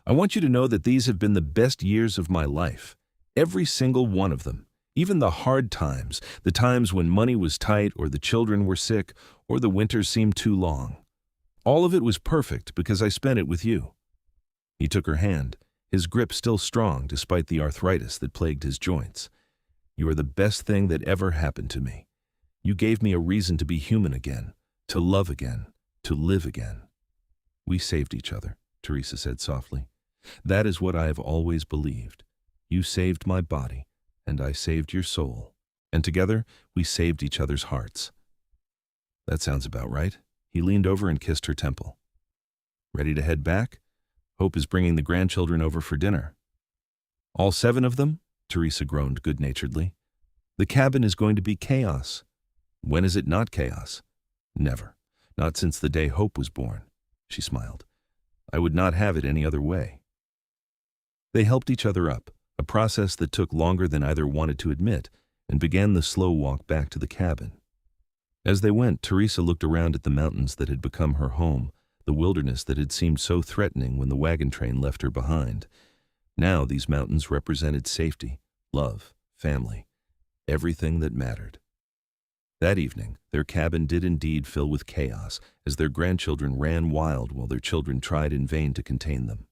"I want you to know that these have been the best years of my life. Every single one of them. Even the hard times, the times when money was tight or the children were sick or the winters seemed too long. All of it was perfect because I spent it with you." He took her hand, his grip still strong despite the arthritis that plagued his joints. "You are the best thing that ever happened to me. You gave me a reason to be human again, to love again, to live again." "We saved each other," Teresa said softly. "That is what I have always believed. You saved my body, and I saved your soul. And together, we saved each other's hearts." "That sounds about right." He leaned over and kissed her temple. "Ready to head back? Hope is bringing the grandchildren over for dinner." "All 7 of them?" Teresa groaned good-naturedly. "The cabin is going to be chaos." "When is it not chaos?" "Never. Not since the day Hope was born." She smiled. "I would not have it any other way." They helped each other up, a process that took longer than either wanted to admit, and began the slow walk back to the cabin. As they went, Teresa looked around at the mountains that had become her home, the wilderness that had seemed so threatening when the wagon train left her behind. Now these mountains represented safety, love, family, everything that mattered. That evening, their cabin did indeed fill with chaos as their grandchildren ran wild while their children tried in vain to contain them.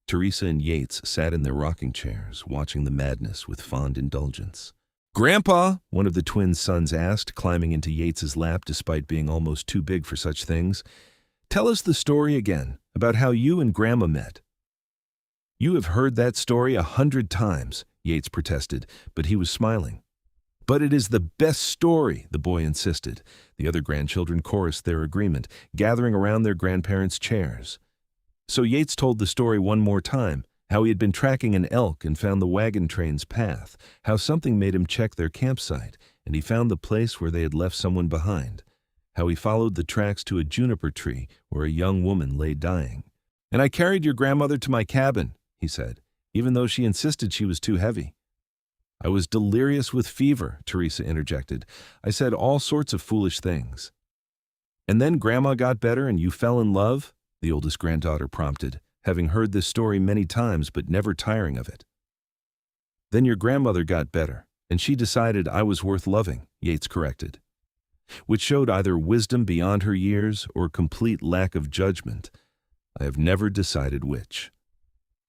Teresa and Yates sat in their rocking chairs, watching the madness with fond indulgence. "Grandpa," one of the twins' sons asked, climbing into Yates's lap despite being almost too big for such things, "tell us the story again, about how you and Grandma met." "You have heard that story 100 times," Yates protested, but he was smiling. "But it is the best story," the boy insisted. The other grandchildren chorused their agreement, gathering around their grandparents' chairs. So Yates told the story one more time, how he had been tracking an elk and found the wagon train's path, how something made him check their campsite, and he found the place where they had left someone behind, how he followed the tracks to a juniper tree where a young woman lay dying. "And I carried your grandmother to my cabin," he said, even though she insisted she was too heavy. "I was delirious with fever," Teresa interjected. "I said all sorts of foolish things." "And then Grandma got better and you fell in love?" the oldest granddaughter prompted, having heard this story many times but never tiring of it. "Then your grandmother got better, and she decided I was worth loving," Yates corrected, which showed either wisdom beyond her years or complete lack of judgment. "I have never decided which."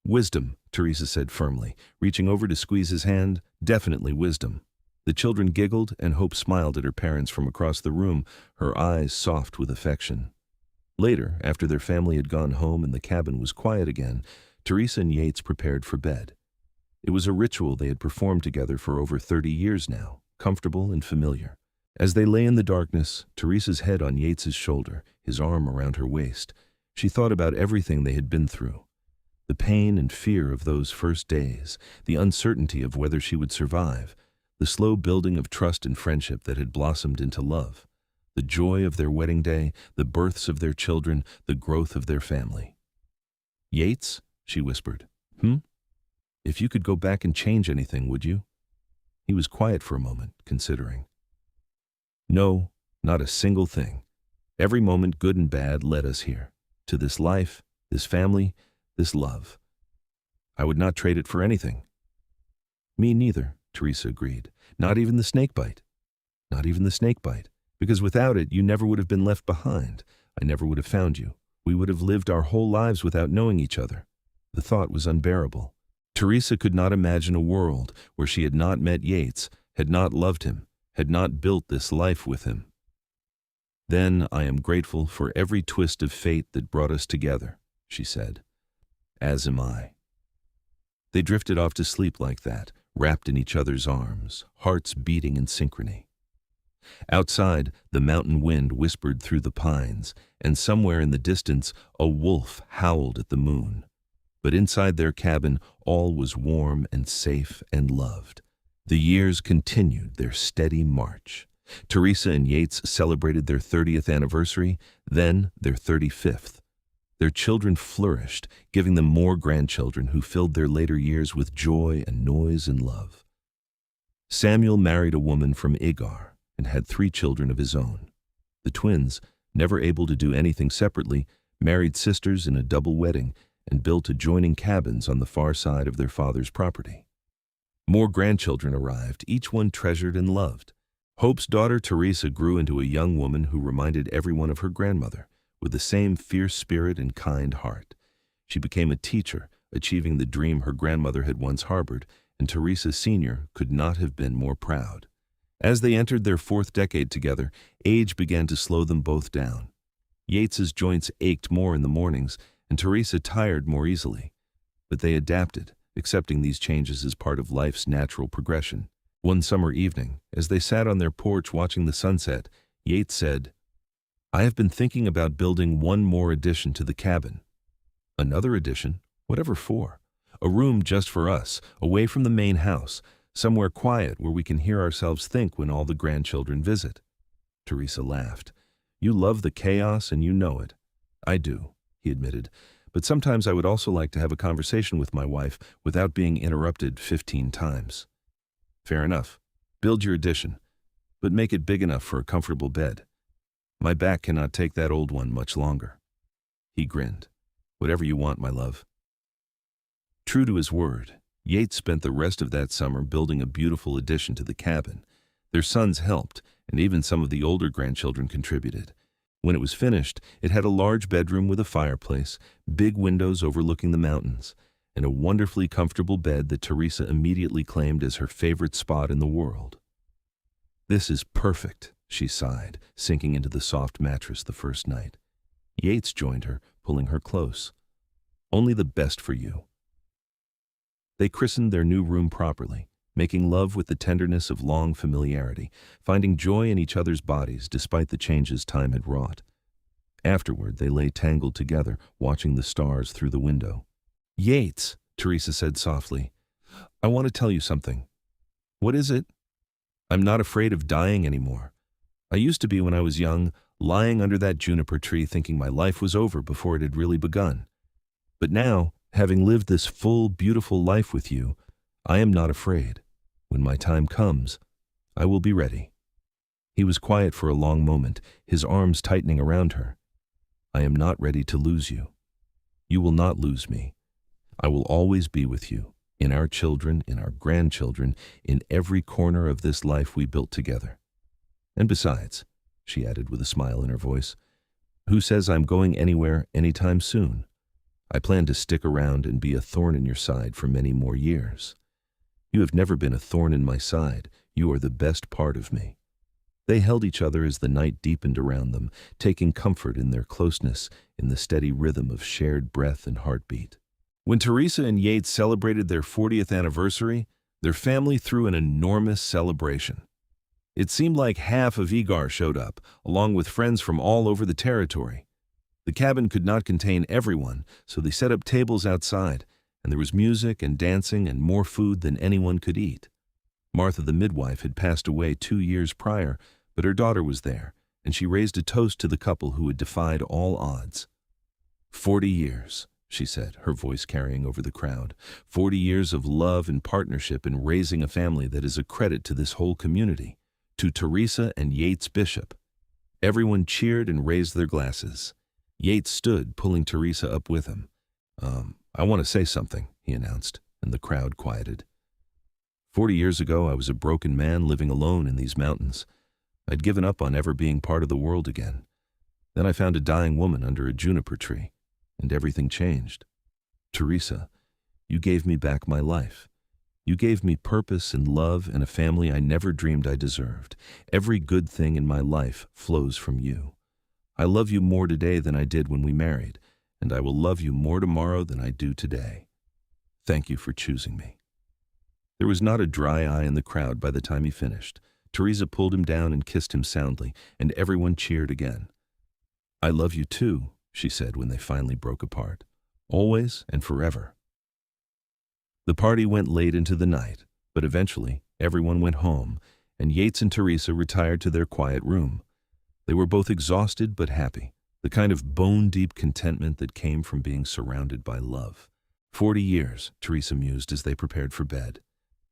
"Wisdom," Teresa said firmly, reaching over to squeeze his hand. "Definitely wisdom." The children giggled, and Hope smiled at her parents from across the room, her eyes soft with affection. Later, after their family had gone home and the cabin was quiet again, Teresa and Yates prepared for bed. It was a ritual they had performed together for over 30 years now, comfortable and familiar. As they lay in the darkness, Teresa's head on Yates's shoulder, his arm around her waist, she thought about everything they had been through. The pain and fear of those first days, the uncertainty of whether she would survive, the slow building of trust and friendship that had blossomed into love, the joy of their wedding day, the births of their children, the growth of their family. "Yates," she whispered. If you could go back and change anything, would you?" He was quiet for a moment, considering. "No, not a single thing. Every moment, good and bad, led us here, to this life, this family, this love. I would not trade it for anything." "Me neither," Teresa agreed. "Not even the snakebite. Not even the snakebite. Because without it, you never would have been left behind. I never would have found you. We would have lived our whole lives without knowing each other." The thought was unbearable. Teresa could not imagine a world where she had not met Yates, had not loved him, had not built this life with him. "Then I am grateful for every twist of fate that brought us together," she said. "As am I." They drifted off to sleep like that, wrapped in each other's arms, hearts beating in synchrony. Outside, the mountain wind whispered through the pines, and somewhere in the distance, a wolf howled at the moon. But inside their cabin, all was warm and safe and loved. The years continued their steady march. Teresa and Yates celebrated their 30th anniversary, then their 35th. Their children flourished, giving them more grandchildren who filled their later years with joy and noise and love. Samuel married a woman from Igar and had 3 children of his own. The twins, never able to do anything separately, married sisters in a double wedding and built adjoining cabins on the far side of their father's property. More grandchildren arrived, each one treasured and loved. Hope's daughter Teresa grew into a young woman who reminded everyone of her grandmother, with the same fierce spirit and kind heart. She became a teacher, achieving the dream her grandmother had once harbored, and Teresa Sr. could not have been more proud. As they entered their 4th decade together, age began to slow them both down. Yates's joints ached more in the mornings, and Teresa tired more easily. But they adapted, accepting these changes as part of life's natural progression. One summer evening, as they sat on their porch watching the sunset, Yates said, "I have been thinking about building one more addition to the cabin." "Another addition? Whatever for?" "A room just for us, away from the main house, somewhere quiet where we can hear ourselves think when all the grandchildren visit." Teresa laughed. "You love the chaos and you know it." "I do," he admitted, "but sometimes I would also like to have a conversation with my wife without being interrupted 15 times. "Fair enough. Build your addition, but make it big enough for a comfortable bed. My back cannot take that old one much longer." He grinned. "Whatever you want, my love." True to his word, Yates spent the rest of that summer building a beautiful addition to the cabin. Their sons helped, and even some of the older grandchildren contributed. When it was finished, it had a large bedroom with a fireplace, big windows overlooking the mountains, and a wonderfully comfortable bed that Teresa immediately claimed as her favorite spot in the world. "This is perfect," she sighed, sinking into the soft mattress the first night. Yates joined her, pulling her close. "Only the best for you." They christened their new room properly, making love with the tenderness of long familiarity, finding joy in each other's bodies despite the changes time had wrought. Afterward, they lay tangled together, watching the stars through the window. "Yates," Teresa said softly, "I want to tell you something." "What is it?" "I'm not afraid of dying anymore. I used to be when I was young, lying under that juniper tree thinking my life was over before it had really begun. But now, having lived this full, beautiful life with you, I am not afraid. When my time comes, I will be ready." He was quiet for a long moment, his arms tightening around her. "I am not ready to lose you. You will not lose me. I will always be with you, in our children, in our grandchildren, in every corner of this life we built together. And besides," she added with a smile in her voice, "who says I'm going anywhere anytime soon? I plan to stick around and be a thorn in your side for many more years. You have never been a thorn in my side. You are the best part of me." They held each other as the night deepened around them, taking comfort in their closeness, in the steady rhythm of shared breath and heartbeat. When Teresa and Yates celebrated their 40th anniversary, their family threw an enormous celebration. It seemed like half of Egar showed up, along with friends from all over the territory. The cabin could not contain everyone, so they set up tables outside, and there was music and dancing and more food than anyone could eat. Martha the midwife had passed away 2 years prior, but her daughter was there, and she raised a toast to the couple who had defied all odds. 40 years, she said, her voice carrying over the crowd. 40 years of love and partnership in raising a family that is a credit to this whole community, to Teresa and Yates Bishop. Everyone cheered and raised their glasses. Yates stood, pulling Teresa up with him. I want to say something," he announced, and the crowd quieted. 40 years ago, I was a broken man living alone in these mountains. I'd given up on ever being part of the world again. Then I found a dying woman under a juniper tree, and everything changed. Teresa, you gave me back my life. You gave me purpose and love and a family I never dreamed I deserved. Every good thing in my life flows from you. I love you more today than I did when we married, and I will love you more tomorrow than I do today. Thank you for choosing me." There was not a dry eye in the crowd by the time he finished. Teresa pulled him down and kissed him soundly, and everyone cheered again. "I love you too," she said when they finally broke apart. "Always and forever." The party went late into the night, but eventually everyone went home, and Yates and Teresa retired to their quiet room. They were both exhausted but happy, the kind of bone-deep contentment that came from being surrounded by love. 40 years, Teresa mused as they prepared for bed.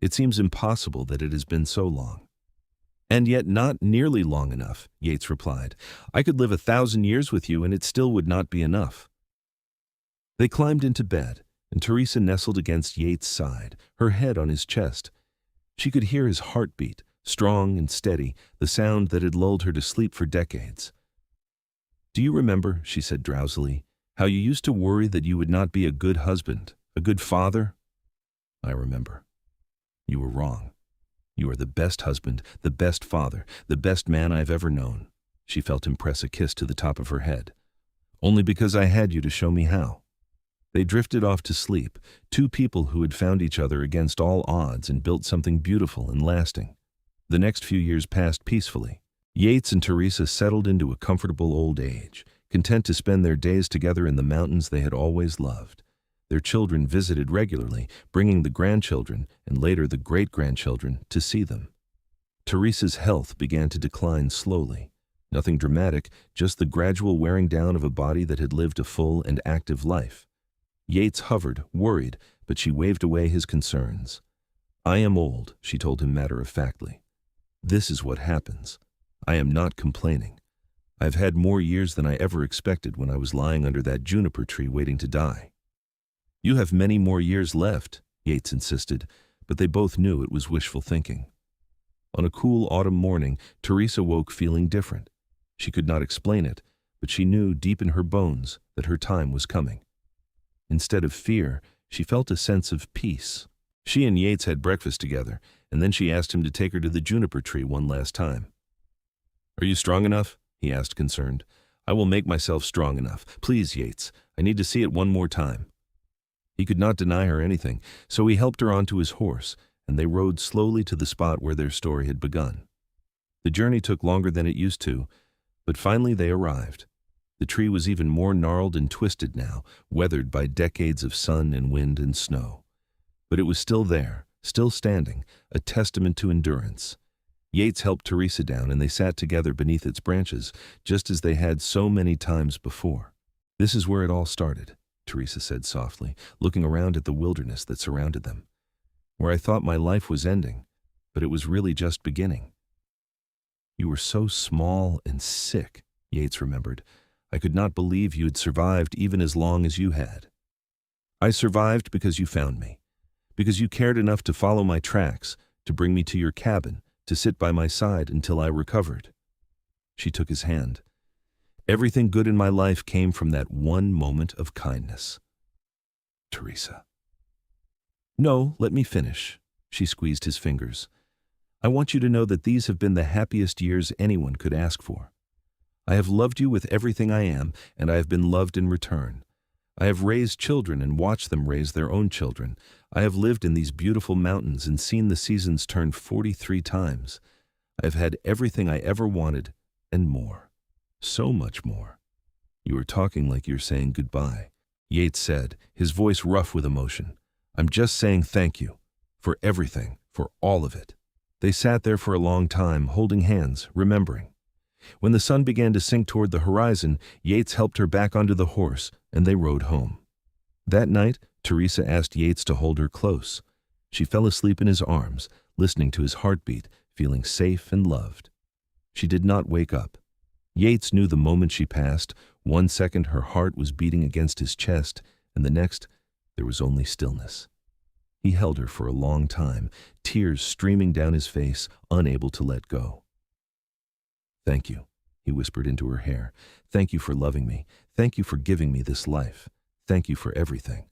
It seems impossible that it has been so long. "And yet not nearly long enough," Yates replied. "I could live 1,000 years with you and it still would not be enough." They climbed into bed, and Teresa nestled against Yates' side, her head on his chest. She could hear his heartbeat, strong and steady, the sound that had lulled her to sleep for decades. "Do you remember," she said drowsily, "how you used to worry that you would not be a good husband, a good father?" "I remember. You were wrong. You are the best husband, the best father, the best man I've ever known." She felt him press a kiss to the top of her head. "Only because I had you to show me how." They drifted off to sleep, two people who had found each other against all odds and built something beautiful and lasting. The next few years passed peacefully. Yates and Teresa settled into a comfortable old age, content to spend their days together in the mountains they had always loved. Their children visited regularly, bringing the grandchildren, and later the great-grandchildren, to see them. Teresa's health began to decline slowly. Nothing dramatic, just the gradual wearing down of a body that had lived a full and active life. Yates hovered, worried, but she waved away his concerns. "I am old," she told him matter-of-factly. "This is what happens. I am not complaining. I've had more years than I ever expected when I was lying under that juniper tree waiting to die." "You have many more years left," Yates insisted, but they both knew it was wishful thinking. On a cool autumn morning, Teresa woke feeling different. She could not explain it, but she knew deep in her bones that her time was coming. Instead of fear, she felt a sense of peace. She and Yates had breakfast together, and then she asked him to take her to the juniper tree one last time. "Are you strong enough?" he asked, concerned. "I will make myself strong enough. Please, Yates, I need to see it one more time." He could not deny her anything, so he helped her onto his horse, and they rode slowly to the spot where their story had begun. The journey took longer than it used to, but finally they arrived. The tree was even more gnarled and twisted now, weathered by decades of sun and wind and snow. But it was still there, still standing, a testament to endurance. Yates helped Teresa down, and they sat together beneath its branches, just as they had so many times before. "This is where it all started," Teresa said softly, looking around at the wilderness that surrounded them. "Where I thought my life was ending, but it was really just beginning." "You were so small and sick," Yates remembered. "I could not believe you had survived even as long as you had." "I survived because you found me, because you cared enough to follow my tracks, to bring me to your cabin, to sit by my side until I recovered." She took his hand. "Everything good in my life came from that one moment of kindness." "Teresa." "No, let me finish." She squeezed his fingers. "I want you to know that these have been the happiest years anyone could ask for. I have loved you with everything I am, and I have been loved in return. I have raised children and watched them raise their own children. I have lived in these beautiful mountains and seen the seasons turn 43 times. I have had everything I ever wanted and more. So much more." "You are talking like you're saying goodbye," Yates said, his voice rough with emotion. "I'm just saying thank you. For everything, for all of it." They sat there for a long time, holding hands, remembering. When the sun began to sink toward the horizon, Yates helped her back onto the horse, and they rode home. That night, Teresa asked Yates to hold her close. She fell asleep in his arms, listening to his heartbeat, feeling safe and loved. She did not wake up. Yates knew the moment she passed. 1 second her heart was beating against his chest, and the next there was only stillness. He held her for a long time, tears streaming down his face, unable to let go. "Thank you," he whispered into her hair. "Thank you for loving me. Thank you for giving me this life. Thank you for everything."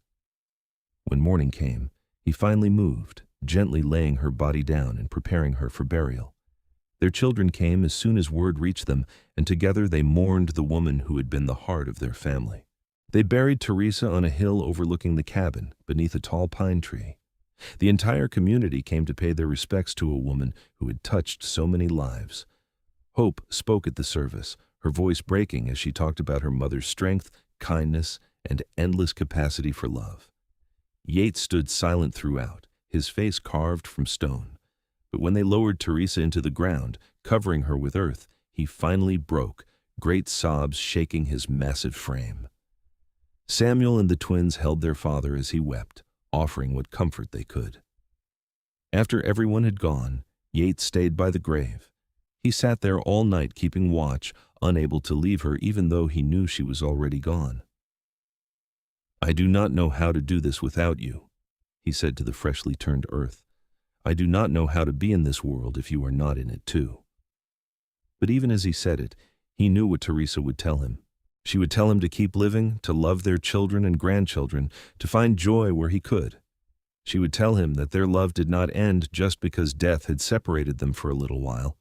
When morning came, he finally moved, gently laying her body down and preparing her for burial. Their children came as soon as word reached them, and together they mourned the woman who had been the heart of their family. They buried Teresa on a hill overlooking the cabin, beneath a tall pine tree. The entire community came to pay their respects to a woman who had touched so many lives. Hope spoke at the service, her voice breaking as she talked about her mother's strength, kindness, and endless capacity for love. Yates stood silent throughout, his face carved from stone. But when they lowered Teresa into the ground, covering her with earth, he finally broke, great sobs shaking his massive frame. Samuel and the twins held their father as he wept, offering what comfort they could. After everyone had gone, Yates stayed by the grave. He sat there all night keeping watch, unable to leave her even though he knew she was already gone. "I do not know how to do this without you," he said to the freshly turned earth. "I do not know how to be in this world if you are not in it too." But even as he said it, he knew what Teresa would tell him. She would tell him to keep living, to love their children and grandchildren, to find joy where he could. She would tell him that their love did not end just because death had separated them for a little while.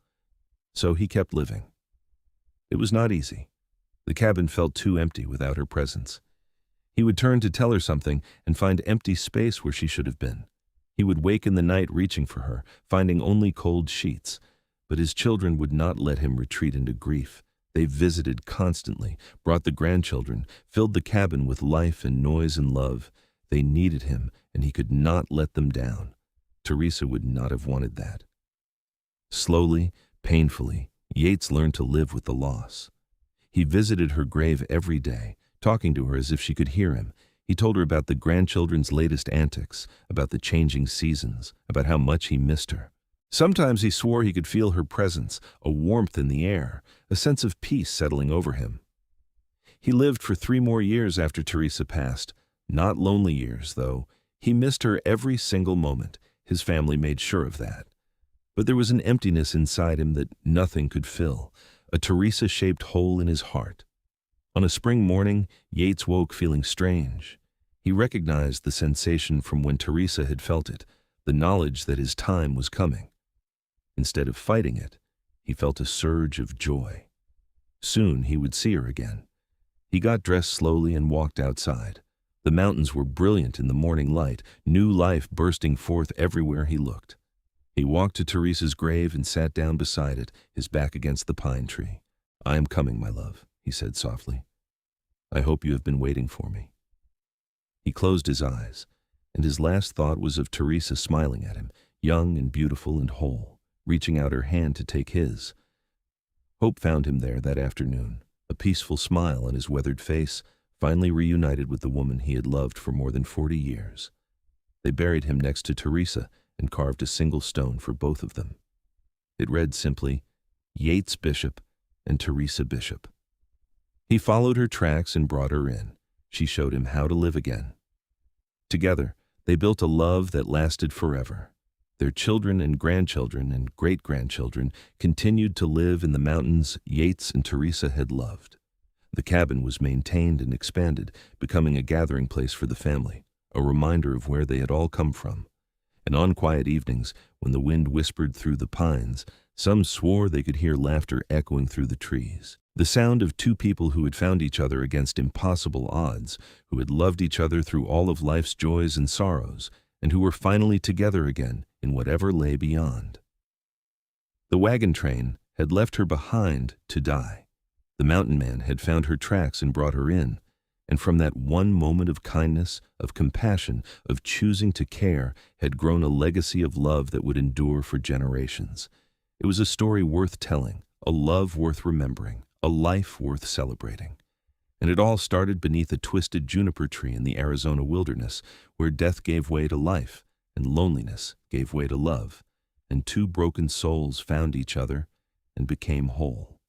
So he kept living. It was not easy. The cabin felt too empty without her presence. He would turn to tell her something and find empty space where she should have been. He would wake in the night reaching for her, finding only cold sheets. But his children would not let him retreat into grief. They visited constantly, brought the grandchildren, filled the cabin with life and noise and love. They needed him, and he could not let them down. Teresa would not have wanted that. Slowly, painfully, Yates learned to live with the loss. He visited her grave every day, talking to her as if she could hear him. He told her about the grandchildren's latest antics, about the changing seasons, about how much he missed her. Sometimes he swore he could feel her presence, a warmth in the air, a sense of peace settling over him. He lived for 3 more years after Teresa passed. Not lonely years, though. He missed her every single moment. His family made sure of that. But there was an emptiness inside him that nothing could fill, a Teresa-shaped hole in his heart. On a spring morning, Yates woke feeling strange. He recognized the sensation from when Teresa had felt it, the knowledge that his time was coming. Instead of fighting it, he felt a surge of joy. Soon he would see her again. He got dressed slowly and walked outside. The mountains were brilliant in the morning light, new life bursting forth everywhere he looked. He walked to Teresa's grave and sat down beside it, his back against the pine tree. "I am coming, my love," he said softly. "I hope you have been waiting for me." He closed his eyes, and his last thought was of Teresa smiling at him, young and beautiful and whole, reaching out her hand to take his. Hope found him there that afternoon, a peaceful smile on his weathered face, finally reunited with the woman he had loved for more than 40 years. They buried him next to Teresa and carved a single stone for both of them. It read simply, Yates Bishop and Teresa Bishop. He followed her tracks and brought her in. She showed him how to live again. Together, they built a love that lasted forever. Their children and grandchildren and great-grandchildren continued to live in the mountains Yates and Teresa had loved. The cabin was maintained and expanded, becoming a gathering place for the family, a reminder of where they had all come from. And on quiet evenings, when the wind whispered through the pines, some swore they could hear laughter echoing through the trees. The sound of two people who had found each other against impossible odds, who had loved each other through all of life's joys and sorrows, and who were finally together again in whatever lay beyond. The wagon train had left her behind to die. The mountain man had found her tracks and brought her in, and from that one moment of kindness, of compassion, of choosing to care, had grown a legacy of love that would endure for generations. It was a story worth telling, a love worth remembering, a life worth celebrating. And it all started beneath a twisted juniper tree in the Arizona wilderness, where death gave way to life, and loneliness gave way to love, and two broken souls found each other and became whole.